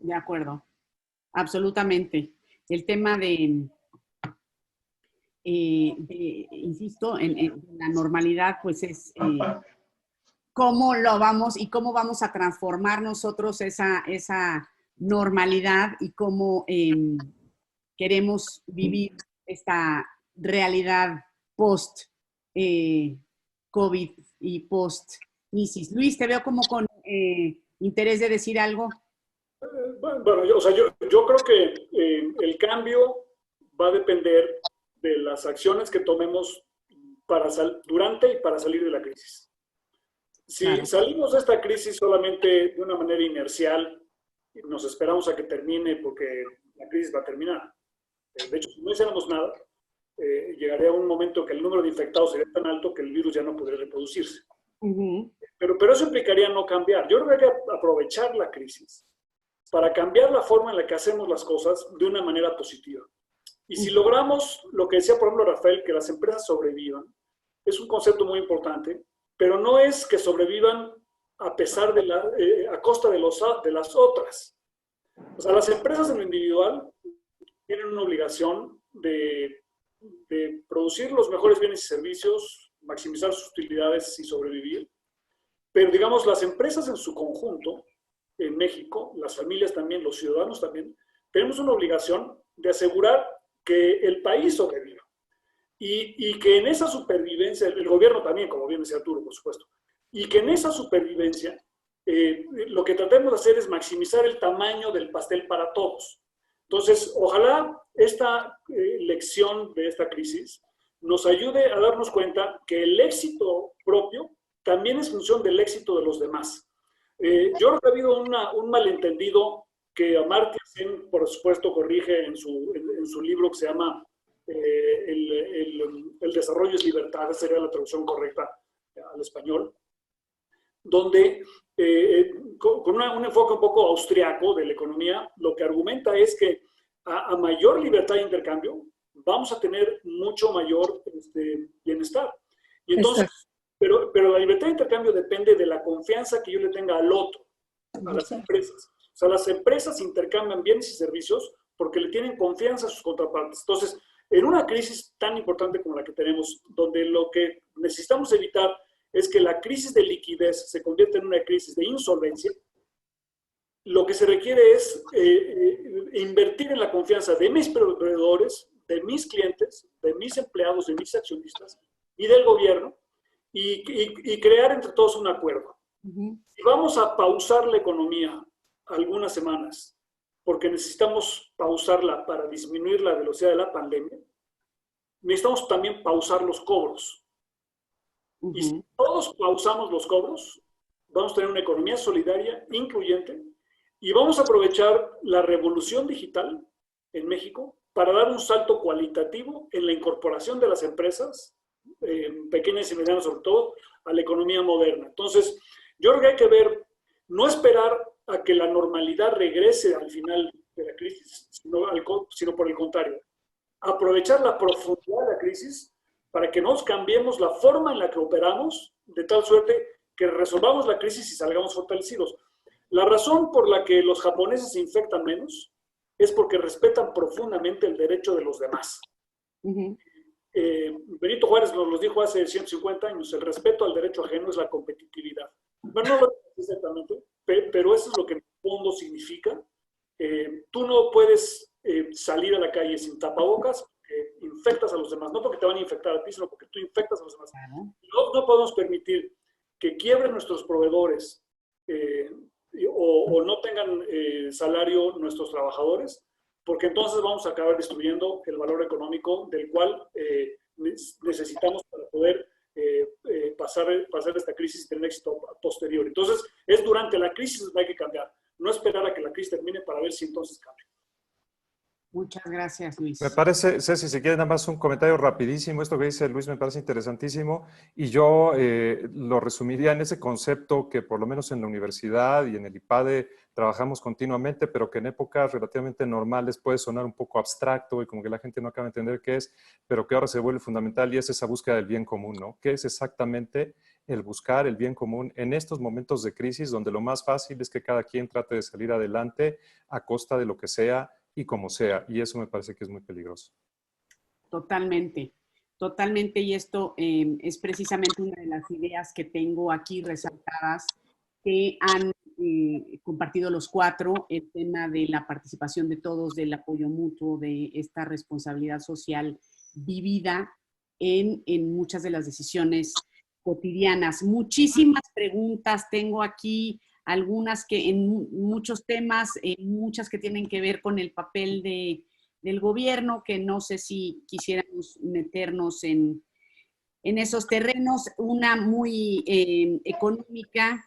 De acuerdo, absolutamente. El tema insisto, en la normalidad, pues es cómo lo vamos y cómo vamos a transformar nosotros esa normalidad y cómo queremos vivir esta realidad post-COVID y post-ISIS. Luis, te veo como con interés de decir algo. Bueno, yo creo que el cambio va a depender de las acciones que tomemos durante y para salir de la crisis. Si Claro. salimos de esta crisis solamente de una manera inercial, nos esperamos a que termine porque la crisis va a terminar. De hecho, si no hiciéramos nada, llegaría un momento que el número de infectados sería tan alto que el virus ya no podría reproducirse. Pero eso implicaría no cambiar. Yo creo que hay que aprovechar la crisis para cambiar la forma en la que hacemos las cosas de una manera positiva. Y si logramos lo que decía, por ejemplo, Rafael, que las empresas sobrevivan, es un concepto muy importante, pero no es que sobrevivan a pesar de a costa de las otras. O sea, las empresas en lo individual tienen una obligación de producir los mejores bienes y servicios, maximizar sus utilidades y sobrevivir. Pero, digamos, las empresas en su conjunto, en México, las familias también, los ciudadanos también, tenemos una obligación de asegurar que el país sobreviva. Y que en esa supervivencia, el gobierno también, como bien decía Arturo, por supuesto, y que en esa supervivencia lo que tratemos de hacer es maximizar el tamaño del pastel para todos. Entonces, ojalá esta lección de esta crisis nos ayude a darnos cuenta que el éxito propio también es función del éxito de los demás. Yo creo que ha habido un malentendido que Amartya Sen, por supuesto, corrige en su libro que se llama el desarrollo es libertad, esa sería la traducción correcta al español, donde con un enfoque un poco austriaco de la economía, lo que argumenta es que a mayor libertad de intercambio vamos a tener mucho mayor bienestar. Y entonces, pero la libertad de intercambio depende de la confianza que yo le tenga al otro, a las empresas. O sea, las empresas intercambian bienes y servicios porque le tienen confianza a sus contrapartes. Entonces, en una crisis tan importante como la que tenemos, donde lo que necesitamos evitar es que la crisis de liquidez se convierta en una crisis de insolvencia, lo que se requiere es invertir en la confianza de mis proveedores, de mis clientes, de mis empleados, de mis accionistas y del gobierno, y crear entre todos un acuerdo. Y vamos a pausar la economía algunas semanas, porque necesitamos pausarla para disminuir la velocidad de la pandemia. Necesitamos también pausar los cobros. Y si todos pausamos los cobros, vamos a tener una economía solidaria, incluyente, y vamos a aprovechar la revolución digital en México para dar un salto cualitativo en la incorporación de las empresas, pequeñas y medianas sobre todo, a la economía moderna. Entonces, yo creo que hay que ver, no esperar a que la normalidad regrese al final de la crisis, sino por el contrario, aprovechar la profundidad de la crisis para que nos cambiemos la forma en la que operamos, de tal suerte que resolvamos la crisis y salgamos fortalecidos. La razón por la que los japoneses se infectan menos es porque respetan profundamente el derecho de los demás. Benito Juárez nos lo dijo hace 150 años, el respeto al derecho ajeno es la competitividad. Bueno, no lo dice exactamente, pero eso es lo que en el fondo significa. Tú no puedes salir a la calle sin tapabocas, porque infectas a los demás, no porque te van a infectar a ti, sino porque tú infectas a los demás. No podemos permitir que quiebren nuestros proveedores o no tengan salario nuestros trabajadores, porque entonces vamos a acabar destruyendo el valor económico del cual necesitamos para poder pasar esta crisis y tener éxito posterior. Entonces, es durante la crisis donde hay que cambiar, no esperar a que la crisis termine para ver si entonces cambia. Muchas gracias, Luis. Me parece, Ceci, si quieres nada más un comentario rapidísimo, esto que dice Luis me parece interesantísimo y yo lo resumiría en ese concepto que por lo menos en la universidad y en el IPADE trabajamos continuamente, pero que en épocas relativamente normales puede sonar un poco abstracto y como que la gente no acaba de entender qué es, pero que ahora se vuelve fundamental y es esa búsqueda del bien común, ¿no? ¿Qué es exactamente el buscar el bien común en estos momentos de crisis donde lo más fácil es que cada quien trate de salir adelante a costa de lo que sea y como sea, y eso me parece que es muy peligroso. Totalmente, totalmente, y esto es precisamente una de las ideas que tengo aquí resaltadas que han compartido los cuatro, el tema de la participación de todos, del apoyo mutuo, de esta responsabilidad social vivida en muchas de las decisiones cotidianas. Muchísimas preguntas tengo aquí, algunas que en muchos temas, muchas que tienen que ver con el papel del gobierno, que no sé si quisiéramos meternos en en esos terrenos. Una muy económica.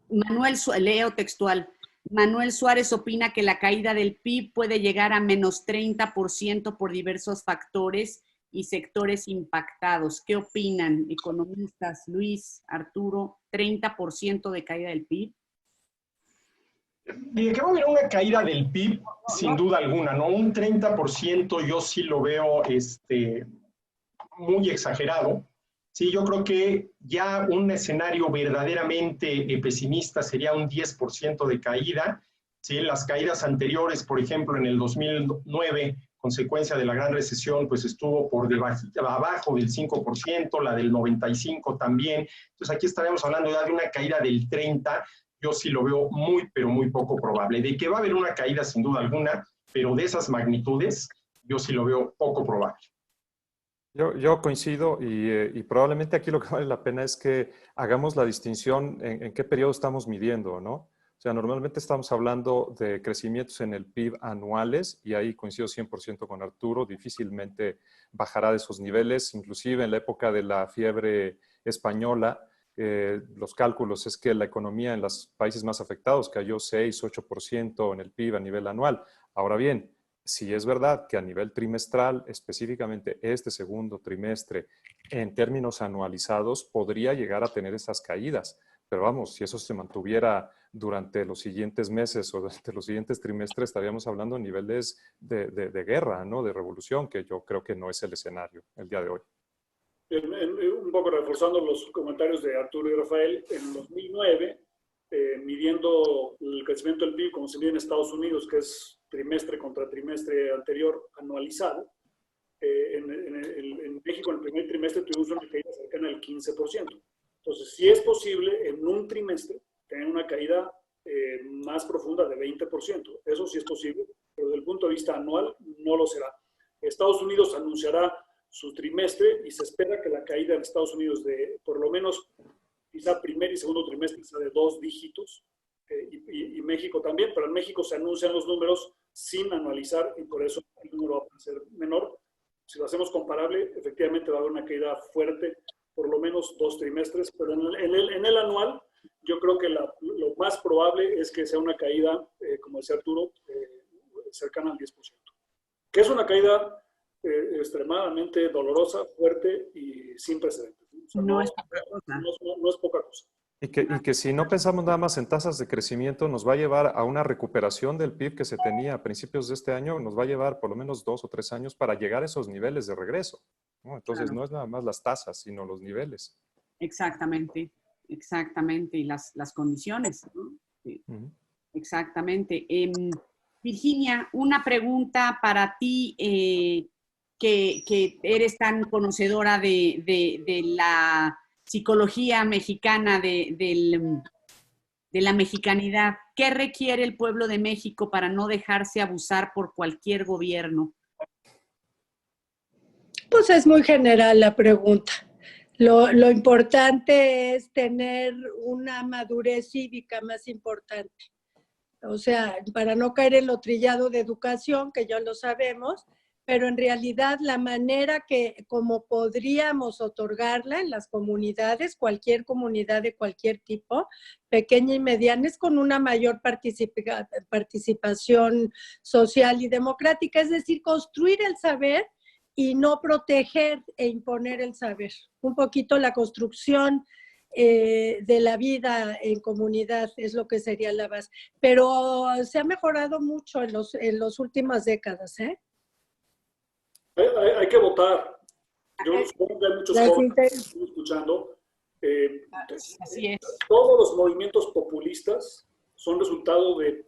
Leo textual. Manuel Suárez opina que la caída del PIB puede llegar a menos 30% por diversos factores y sectores impactados. ¿Qué opinan, economistas? Luis, Arturo, 30% de caída del PIB. De que va a haber una caída del PIB, sin duda alguna, ¿no? Un 30% yo sí lo veo muy exagerado. Sí, yo creo que ya un escenario verdaderamente pesimista sería un 10% de caída. Sí, las caídas anteriores, por ejemplo, en el 2009, consecuencia de la gran recesión, pues estuvo por abajo del 5%, la del 95 también. Entonces aquí estaríamos hablando ya de una caída del 30%. Yo sí lo veo muy, pero muy poco probable. De que va a haber una caída sin duda alguna, pero de esas magnitudes, yo sí lo veo poco probable. Yo coincido y probablemente aquí lo que vale la pena es que hagamos la distinción en qué periodo estamos midiendo, ¿no? O sea, normalmente estamos hablando de crecimientos en el PIB anuales y ahí coincido 100% con Arturo, difícilmente bajará de esos niveles, inclusive en la época de la fiebre española, los cálculos es que la economía en los países más afectados cayó 6-8% en el PIB a nivel anual. Ahora bien, si es verdad que a nivel trimestral, específicamente este segundo trimestre, en términos anualizados, podría llegar a tener esas caídas. Pero vamos, si eso se mantuviera durante los siguientes meses o durante los siguientes trimestres, estaríamos hablando de niveles de guerra, ¿no? De revolución, que yo creo que no es el escenario el día de hoy. Un poco reforzando los comentarios de Arturo y Rafael, en 2009, midiendo el crecimiento del PIB como se mide en Estados Unidos, que es trimestre contra trimestre anterior anualizado, en México en el primer trimestre tuvimos una caída cercana al 15%. Entonces, sí es posible en un trimestre tener una caída más profunda de 20%. Eso sí es posible, pero desde el punto de vista anual no lo será. Estados Unidos anunciará su trimestre y se espera que la caída en Estados Unidos de por lo menos quizá primer y segundo trimestre sea de 2 dígitos y México también, pero en México se anuncian los números sin anualizar y por eso el número va a ser menor. Si lo hacemos comparable, efectivamente va a haber una caída fuerte por lo menos 2 trimestres, pero en el anual yo creo que lo más probable es que sea una caída, como decía Arturo, cercana al 10%. Que es una caída extremadamente dolorosa, fuerte y sin precedentes. O sea, No es poca cosa. No es poca cosa. Y que si no pensamos nada más en tasas de crecimiento, nos va a llevar a una recuperación del PIB que se tenía a principios de este año, nos va a llevar por lo menos 2 o 3 años para llegar a esos niveles de regreso, ¿no? Entonces, claro, no es nada más las tasas, sino los niveles. Exactamente, exactamente, y las condiciones, ¿no? Sí. Exactamente. Virginia, una pregunta para ti, que eres tan conocedora de la psicología mexicana, de la mexicanidad. ¿Qué requiere el pueblo de México para no dejarse abusar por cualquier gobierno? Pues es muy general la pregunta. Lo importante es tener una madurez cívica más importante. O sea, para no caer en lo trillado de educación, que ya lo sabemos, pero en realidad la manera que como podríamos otorgarla en las comunidades, cualquier comunidad de cualquier tipo, pequeña y mediana, es con una mayor participación social y democrática, es decir, construir el saber y no proteger e imponer el saber. Un poquito la construcción de la vida en comunidad es lo que sería la base. Pero se ha mejorado mucho en las últimas décadas, ¿eh? Hay que votar. Yo supongo que hay muchos jóvenes que están escuchando. Así es. Todos los movimientos populistas son resultado de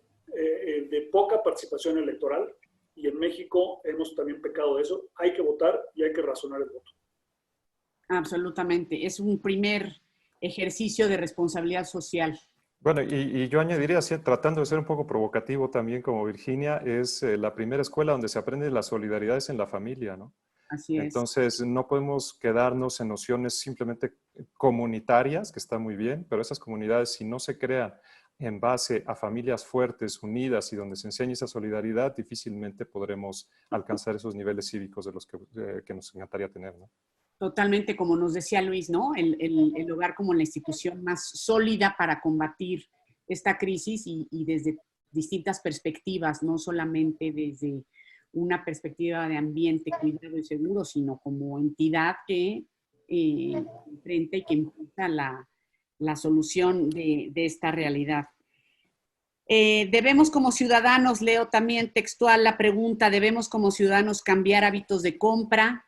poca participación electoral y en México hemos también pecado de eso. Hay que votar y hay que razonar el voto. Absolutamente. Es un primer ejercicio de responsabilidad social. Bueno, y yo añadiría, así, tratando de ser un poco provocativo también como Virginia, es la primera escuela donde se aprende la solidaridad es en la familia, ¿no? Así es. Entonces, no podemos quedarnos en nociones simplemente comunitarias, que está muy bien, pero esas comunidades, si no se crean en base a familias fuertes, unidas y donde se enseñe esa solidaridad, difícilmente podremos alcanzar esos niveles cívicos de los que nos encantaría tener, ¿no? Totalmente, como nos decía Luis, ¿no? El hogar como la institución más sólida para combatir esta crisis y desde distintas perspectivas, no solamente desde una perspectiva de ambiente, cuidado y seguro, sino como entidad que enfrenta y que impulsa la solución de esta realidad. Debemos como ciudadanos, leo también textual la pregunta, ¿debemos como ciudadanos cambiar hábitos de compra?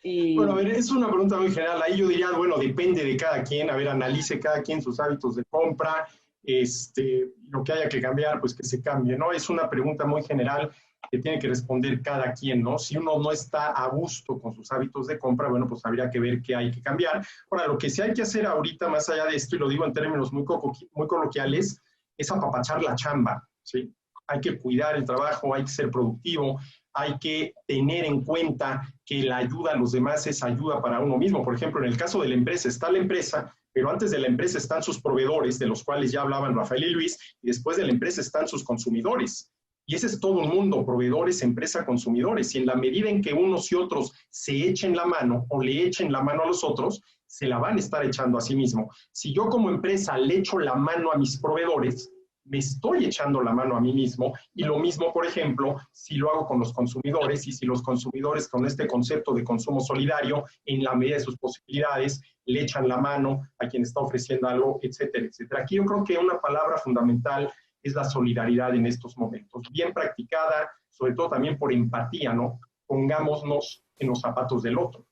Bueno, a ver, es una pregunta muy general. Ahí yo diría, bueno, depende de cada quien. A ver, analice cada quien sus hábitos de compra. Lo que haya que cambiar, pues que se cambie, ¿no? Es una pregunta muy general que tiene que responder cada quien, ¿no? Si uno no está a gusto con sus hábitos de compra, bueno, pues habría que ver qué hay que cambiar. Ahora, lo que sí hay que hacer ahorita, más allá de esto, y lo digo en términos muy coloquiales, es apapachar la chamba, ¿sí? Hay que cuidar el trabajo, hay que ser productivo, hay que tener en cuenta que la ayuda a los demás es ayuda para uno mismo. Por ejemplo, en el caso de la empresa, está la empresa, pero antes de la empresa están sus proveedores, de los cuales ya hablaban Rafael y Luis, y después de la empresa están sus consumidores. Y ese es todo el mundo, proveedores, empresa, consumidores. Y en la medida en que unos y otros se echen la mano o le echen la mano a los otros, se la van a estar echando a sí mismo. Si yo como empresa le echo la mano a mis proveedores, me estoy echando la mano a mí mismo, y lo mismo, por ejemplo, si lo hago con los consumidores, y si los consumidores con este concepto de consumo solidario, en la medida de sus posibilidades, le echan la mano a quien está ofreciendo algo, etcétera, etcétera. Aquí yo creo que una palabra fundamental es la solidaridad en estos momentos, bien practicada, sobre todo también por empatía, ¿no? Pongámonos en los zapatos del otro.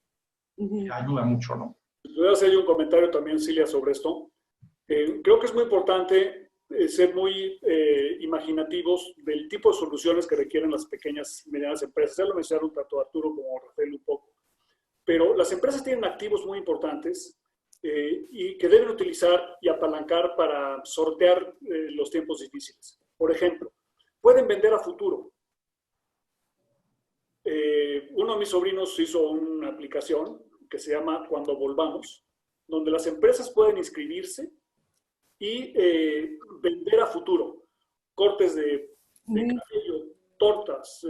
Ayuda mucho, ¿no? Voy a hacer un comentario también, Cilia, sobre esto. Creo que es muy importante ser muy imaginativos del tipo de soluciones que requieren las pequeñas y medianas empresas. Ya lo mencionaron tanto Arturo como Rafael un poco. Pero las empresas tienen activos muy importantes y que deben utilizar y apalancar para sortear los tiempos difíciles. Por ejemplo, pueden vender a futuro. Uno de mis sobrinos hizo una aplicación que se llama Cuando Volvamos, donde las empresas pueden inscribirse y vender a futuro cortes de cabello, tortas,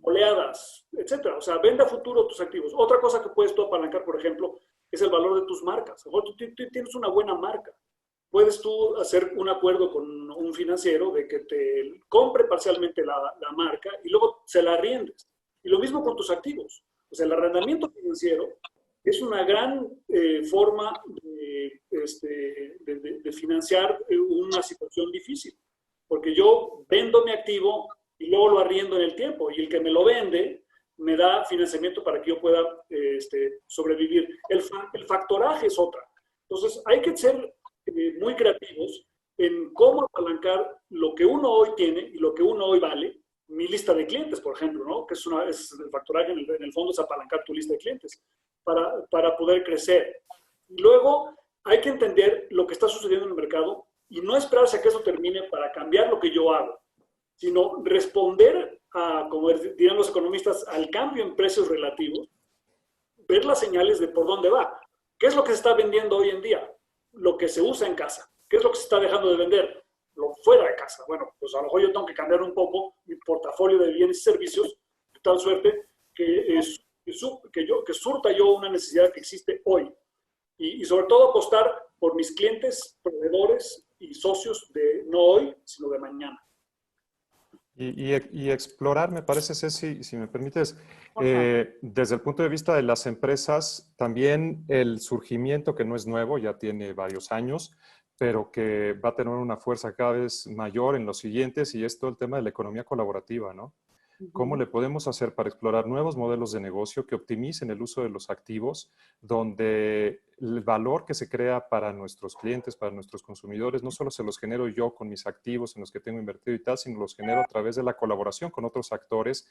oleadas, etcétera. O sea, vende a futuro tus activos. Otra cosa que puedes tú apalancar, por ejemplo, es el valor de tus marcas. A lo mejor tú tienes una buena marca. Puedes tú hacer un acuerdo con un financiero de que te compre parcialmente la marca y luego se la arriendes. Y lo mismo con tus activos. O sea, el arrendamiento financiero es una gran forma de financiar una situación difícil. Porque yo vendo mi activo y luego lo arriendo en el tiempo. Y el que me lo vende me da financiamiento para que yo pueda sobrevivir. El factoraje es otra. Entonces, hay que ser muy creativos en cómo apalancar lo que uno hoy tiene y lo que uno hoy vale. Mi lista de clientes, por ejemplo, ¿no? Que es el factoraje, en el fondo es apalancar tu lista de clientes para poder crecer. Y luego hay que entender lo que está sucediendo en el mercado y no esperarse a que eso termine para cambiar lo que yo hago, sino responder a, como dirían los economistas, al cambio en precios relativos, ver las señales de por dónde va. ¿Qué es lo que se está vendiendo hoy en día? Lo que se usa en casa. ¿Qué es lo que se está dejando de vender? Lo fuera de casa. Bueno, pues a lo mejor yo tengo que cambiar un poco mi portafolio de bienes y servicios de tal suerte que surta yo una necesidad que existe hoy. Y sobre todo apostar por mis clientes, proveedores y socios de no hoy, sino de mañana. Y explorar, me parece, Ceci, si me permites, desde el punto de vista de las empresas, también el surgimiento, que no es nuevo, ya tiene varios años, pero que va a tener una fuerza cada vez mayor en los siguientes, y es todo el tema de la economía colaborativa, ¿no? ¿Cómo le podemos hacer para explorar nuevos modelos de negocio que optimicen el uso de los activos, donde el valor que se crea para nuestros clientes, para nuestros consumidores, no solo se los genero yo con mis activos en los que tengo invertido y tal, sino los genero a través de la colaboración con otros actores,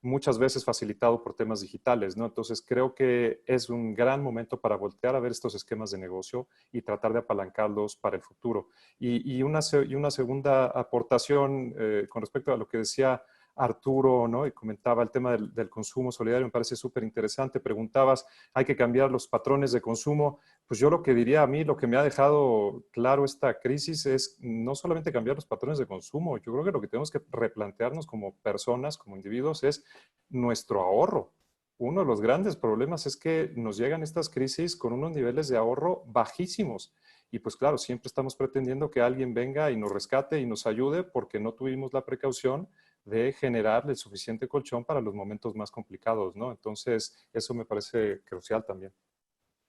muchas veces facilitado por temas digitales, ¿no? Entonces, creo que es un gran momento para voltear a ver estos esquemas de negocio y tratar de apalancarlos para el futuro. Y una segunda aportación con respecto a lo que decía Arturo, ¿no? Y comentaba el tema del consumo solidario, me parece súper interesante. Preguntabas, ¿hay que cambiar los patrones de consumo? Pues yo lo que diría a mí, lo que me ha dejado claro esta crisis es no solamente cambiar los patrones de consumo, yo creo que lo que tenemos que replantearnos como personas, como individuos, es nuestro ahorro. Uno de los grandes problemas es que nos llegan estas crisis con unos niveles de ahorro bajísimos. Y pues claro, siempre estamos pretendiendo que alguien venga y nos rescate y nos ayude porque no tuvimos la precaución de generar el suficiente colchón para los momentos más complicados, ¿no? Entonces, eso me parece crucial también.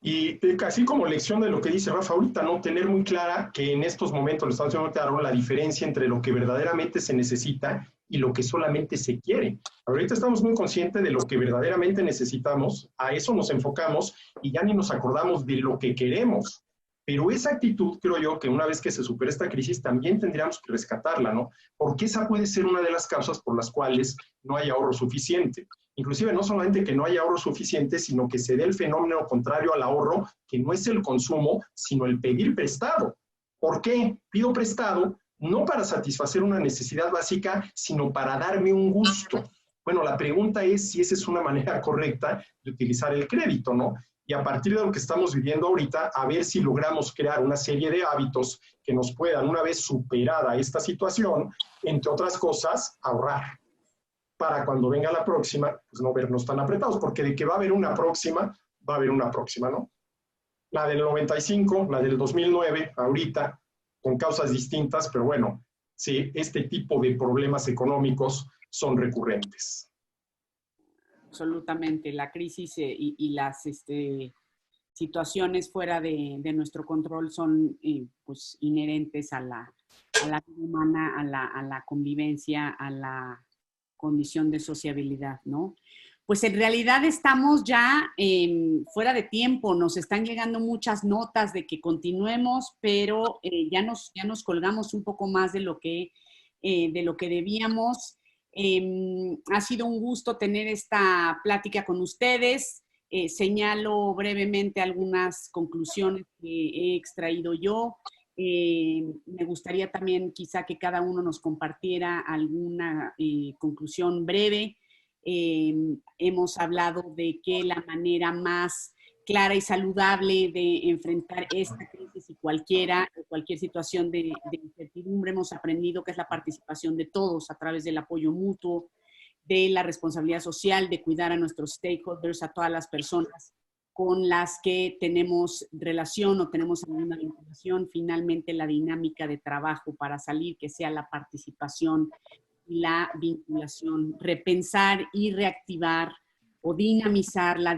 Y así como lección de lo que dice Rafa ahorita, ¿no? Tener muy clara que en estos momentos le estamos haciendo claro la diferencia entre lo que verdaderamente se necesita y lo que solamente se quiere. Ahorita estamos muy conscientes de lo que verdaderamente necesitamos, a eso nos enfocamos y ya ni nos acordamos de lo que queremos. Pero esa actitud, creo yo, que una vez que se supere esta crisis, también tendríamos que rescatarla, ¿no? Porque esa puede ser una de las causas por las cuales no hay ahorro suficiente. Inclusive no solamente que no haya ahorro suficiente, sino que se dé el fenómeno contrario al ahorro, que no es el consumo, sino el pedir prestado. ¿Por qué? Pido prestado no para satisfacer una necesidad básica, sino para darme un gusto. Bueno, la pregunta es si esa es una manera correcta de utilizar el crédito, ¿no? Y a partir de lo que estamos viviendo ahorita, a ver si logramos crear una serie de hábitos que nos puedan, una vez superada esta situación, entre otras cosas, ahorrar. Para cuando venga la próxima, pues no vernos tan apretados, porque de que va a haber una próxima, va a haber una próxima, ¿no? La del 95, la del 2009, ahorita, con causas distintas, pero bueno, sí, este tipo de problemas económicos son recurrentes. Absolutamente. La crisis y las situaciones fuera de nuestro control son pues inherentes a la vida humana, a la convivencia, a la condición de sociabilidad, ¿no? Pues en realidad estamos ya fuera de tiempo, nos están llegando muchas notas de que continuemos, pero ya nos colgamos un poco más de lo que debíamos. Ha sido un gusto tener esta plática con ustedes. Señalo brevemente algunas conclusiones que he extraído yo. Me gustaría también quizá que cada uno nos compartiera alguna conclusión breve. Hemos hablado de que la manera más clara y saludable de enfrentar esta crisis y cualquier situación de incertidumbre, hemos aprendido que es la participación de todos a través del apoyo mutuo, de la responsabilidad social, de cuidar a nuestros stakeholders, a todas las personas con las que tenemos relación o tenemos alguna vinculación. Finalmente, la dinámica de trabajo para salir, que sea la participación y la vinculación, repensar y reactivar o dinamizar la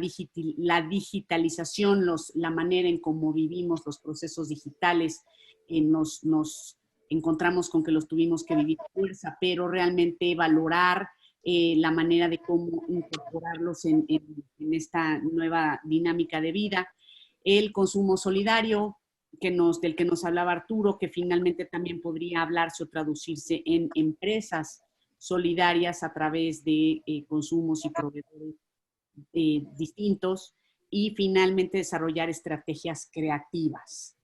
digitalización, la manera en cómo vivimos los procesos digitales. Nos encontramos con que los tuvimos que vivir a fuerza, pero realmente valorar la manera de cómo incorporarlos en esta nueva dinámica de vida. El consumo solidario, del que nos hablaba Arturo, que finalmente también podría hablarse o traducirse en empresas solidarias a través de consumos y proveedores distintos, y finalmente desarrollar estrategias creativas,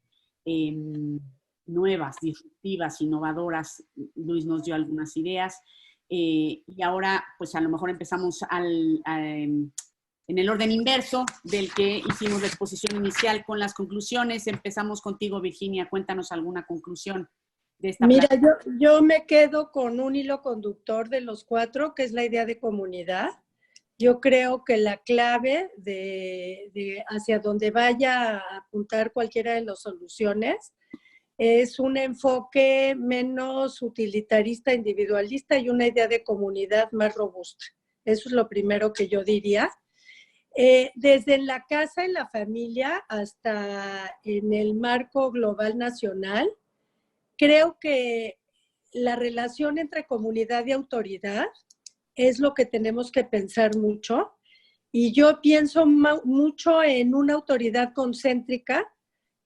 nuevas, disruptivas, innovadoras. Luis nos dio algunas ideas, y ahora pues a lo mejor empezamos en el orden inverso del que hicimos la exposición inicial con las conclusiones. Empezamos contigo, Virginia, cuéntanos alguna conclusión de esta Mira, plática. yo me quedo con un hilo conductor de los 4, que es la idea de comunidad. Yo creo que la clave de hacia donde vaya a apuntar cualquiera de las soluciones es un enfoque menos utilitarista, individualista, y una idea de comunidad más robusta. Eso es lo primero que yo diría. Desde la casa, en la familia, hasta en el marco global nacional, creo que la relación entre comunidad y autoridad es lo que tenemos que pensar mucho. Y yo pienso mucho en una autoridad concéntrica,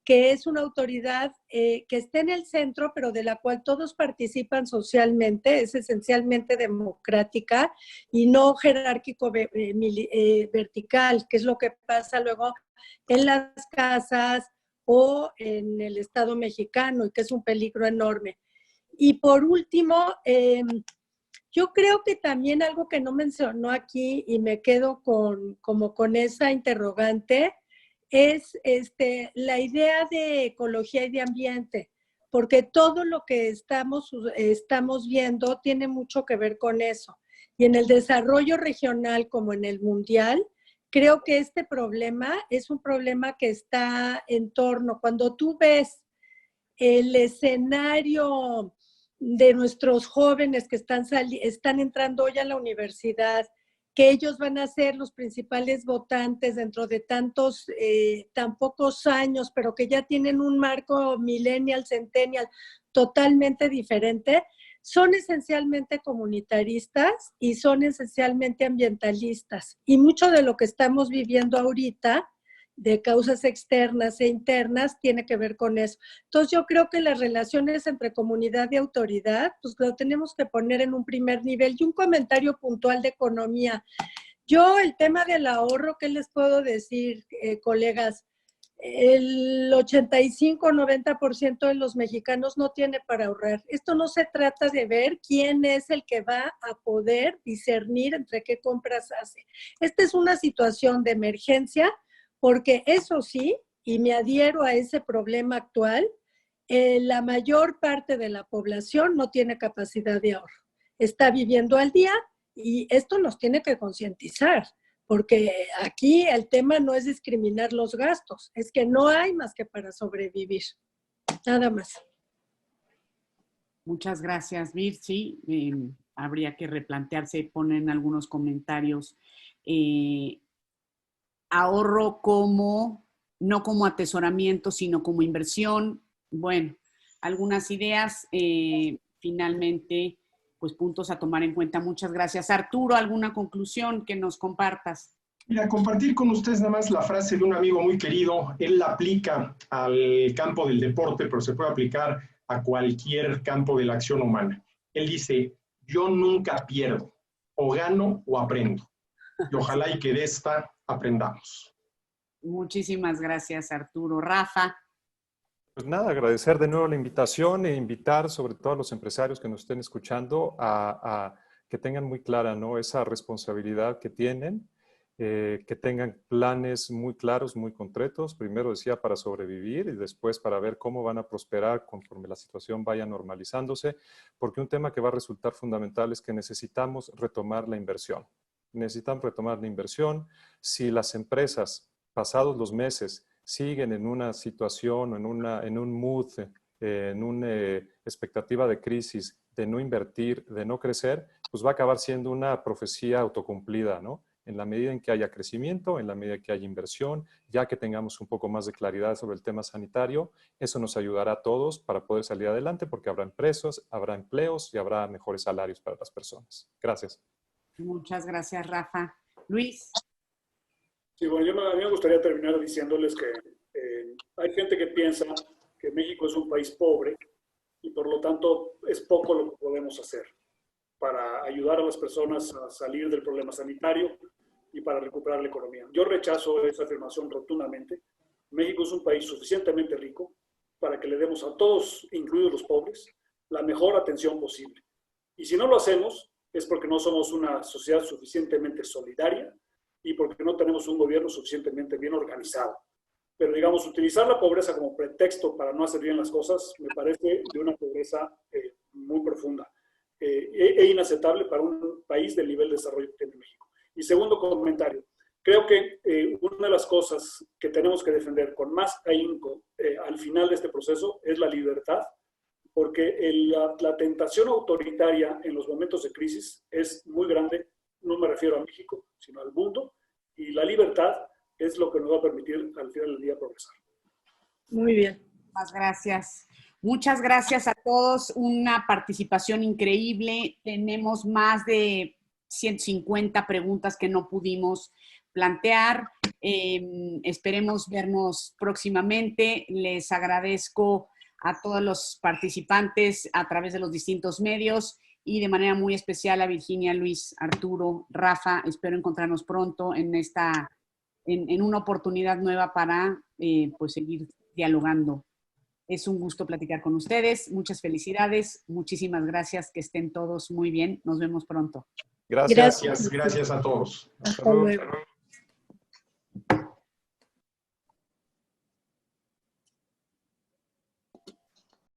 que es una autoridad que esté en el centro, pero de la cual todos participan socialmente, es esencialmente democrática y no jerárquico vertical, que es lo que pasa luego en las casas o en el Estado mexicano, y que es un peligro enorme. Y por último, Yo creo que también algo que no mencionó aquí y me quedo como con esa interrogante es la idea de ecología y de ambiente, porque todo lo que estamos viendo tiene mucho que ver con eso. Y en el desarrollo regional como en el mundial, creo que este problema es un problema que está en torno. Cuando tú ves el escenario de nuestros jóvenes que están entrando hoy a la universidad, que ellos van a ser los principales votantes dentro de tan pocos años, pero que ya tienen un marco millennial, centennial, totalmente diferente, son esencialmente comunitaristas y son esencialmente ambientalistas. Y mucho de lo que estamos viviendo ahorita, de causas externas e internas, tiene que ver con eso. Entonces yo creo que las relaciones entre comunidad y autoridad, pues lo tenemos que poner en un primer nivel. Y un comentario puntual de economía. Yo el tema del ahorro, ¿qué les puedo decir, colegas? El 85-90% de los mexicanos no tiene para ahorrar. Esto no se trata de ver quién es el que va a poder discernir entre qué compras hace. Esta es una situación de emergencia, porque eso sí, y me adhiero a ese problema actual, la mayor parte de la población no tiene capacidad de ahorro. Está viviendo al día y esto nos tiene que concientizar, porque aquí el tema no es discriminar los gastos, es que no hay más que para sobrevivir. Nada más. Muchas gracias, Virsi. Habría que replantearse, ponen algunos comentarios. Ahorro no como atesoramiento, sino como inversión. Bueno, algunas ideas, finalmente, pues puntos a tomar en cuenta. Muchas gracias. Arturo, ¿alguna conclusión que nos compartas? Mira, compartir con ustedes nada más la frase de un amigo muy querido. Él la aplica al campo del deporte, pero se puede aplicar a cualquier campo de la acción humana. Él dice, yo nunca pierdo, o gano o aprendo. Y ojalá y que de esta aprendamos. Muchísimas gracias, Arturo. Rafa. Pues nada, agradecer de nuevo la invitación e invitar sobre todo a los empresarios que nos estén escuchando a que tengan muy clara, ¿no?, esa responsabilidad que tienen, que tengan planes muy claros, muy concretos. Primero decía para sobrevivir y después para ver cómo van a prosperar conforme la situación vaya normalizándose, porque un tema que va a resultar fundamental es que necesitamos retomar la inversión. Necesitan retomar la inversión. Si las empresas, pasados los meses, siguen en una situación, en un mood, en una expectativa de crisis, de no invertir, de no crecer, pues va a acabar siendo una profecía autocumplida, ¿no? En la medida en que haya crecimiento, en la medida en que haya inversión, ya que tengamos un poco más de claridad sobre el tema sanitario, eso nos ayudará a todos para poder salir adelante, porque habrá empleos y habrá mejores salarios para las personas. Gracias. Muchas gracias, Rafa. Luis. Sí, bueno, a mí me gustaría terminar diciéndoles que hay gente que piensa que México es un país pobre y por lo tanto es poco lo que podemos hacer para ayudar a las personas a salir del problema sanitario y para recuperar la economía. Yo rechazo esa afirmación rotundamente. México es un país suficientemente rico para que le demos a todos, incluidos los pobres, la mejor atención posible. Y si no lo hacemos, es porque no somos una sociedad suficientemente solidaria y porque no tenemos un gobierno suficientemente bien organizado. Pero, digamos, utilizar la pobreza como pretexto para no hacer bien las cosas me parece de una pobreza muy profunda e inaceptable para un país del nivel de desarrollo que tiene México. Y segundo comentario, creo que una de las cosas que tenemos que defender con más ahínco al final de este proceso es la libertad, porque la tentación autoritaria en los momentos de crisis es muy grande. No me refiero a México, sino al mundo, y la libertad es lo que nos va a permitir al final del día progresar. Muy bien. Muchas gracias. Muchas gracias a todos. Una participación increíble. Tenemos más de 150 preguntas que no pudimos plantear. Esperemos vernos próximamente. Les agradezco a todos los participantes a través de los distintos medios y de manera muy especial a Virginia, Luis, Arturo, Rafa. Espero encontrarnos pronto en una oportunidad nueva para pues seguir dialogando. Es un gusto platicar con ustedes. Muchas felicidades. Muchísimas gracias. Que estén todos muy bien. Nos vemos pronto. Gracias. Gracias a todos. Hasta luego.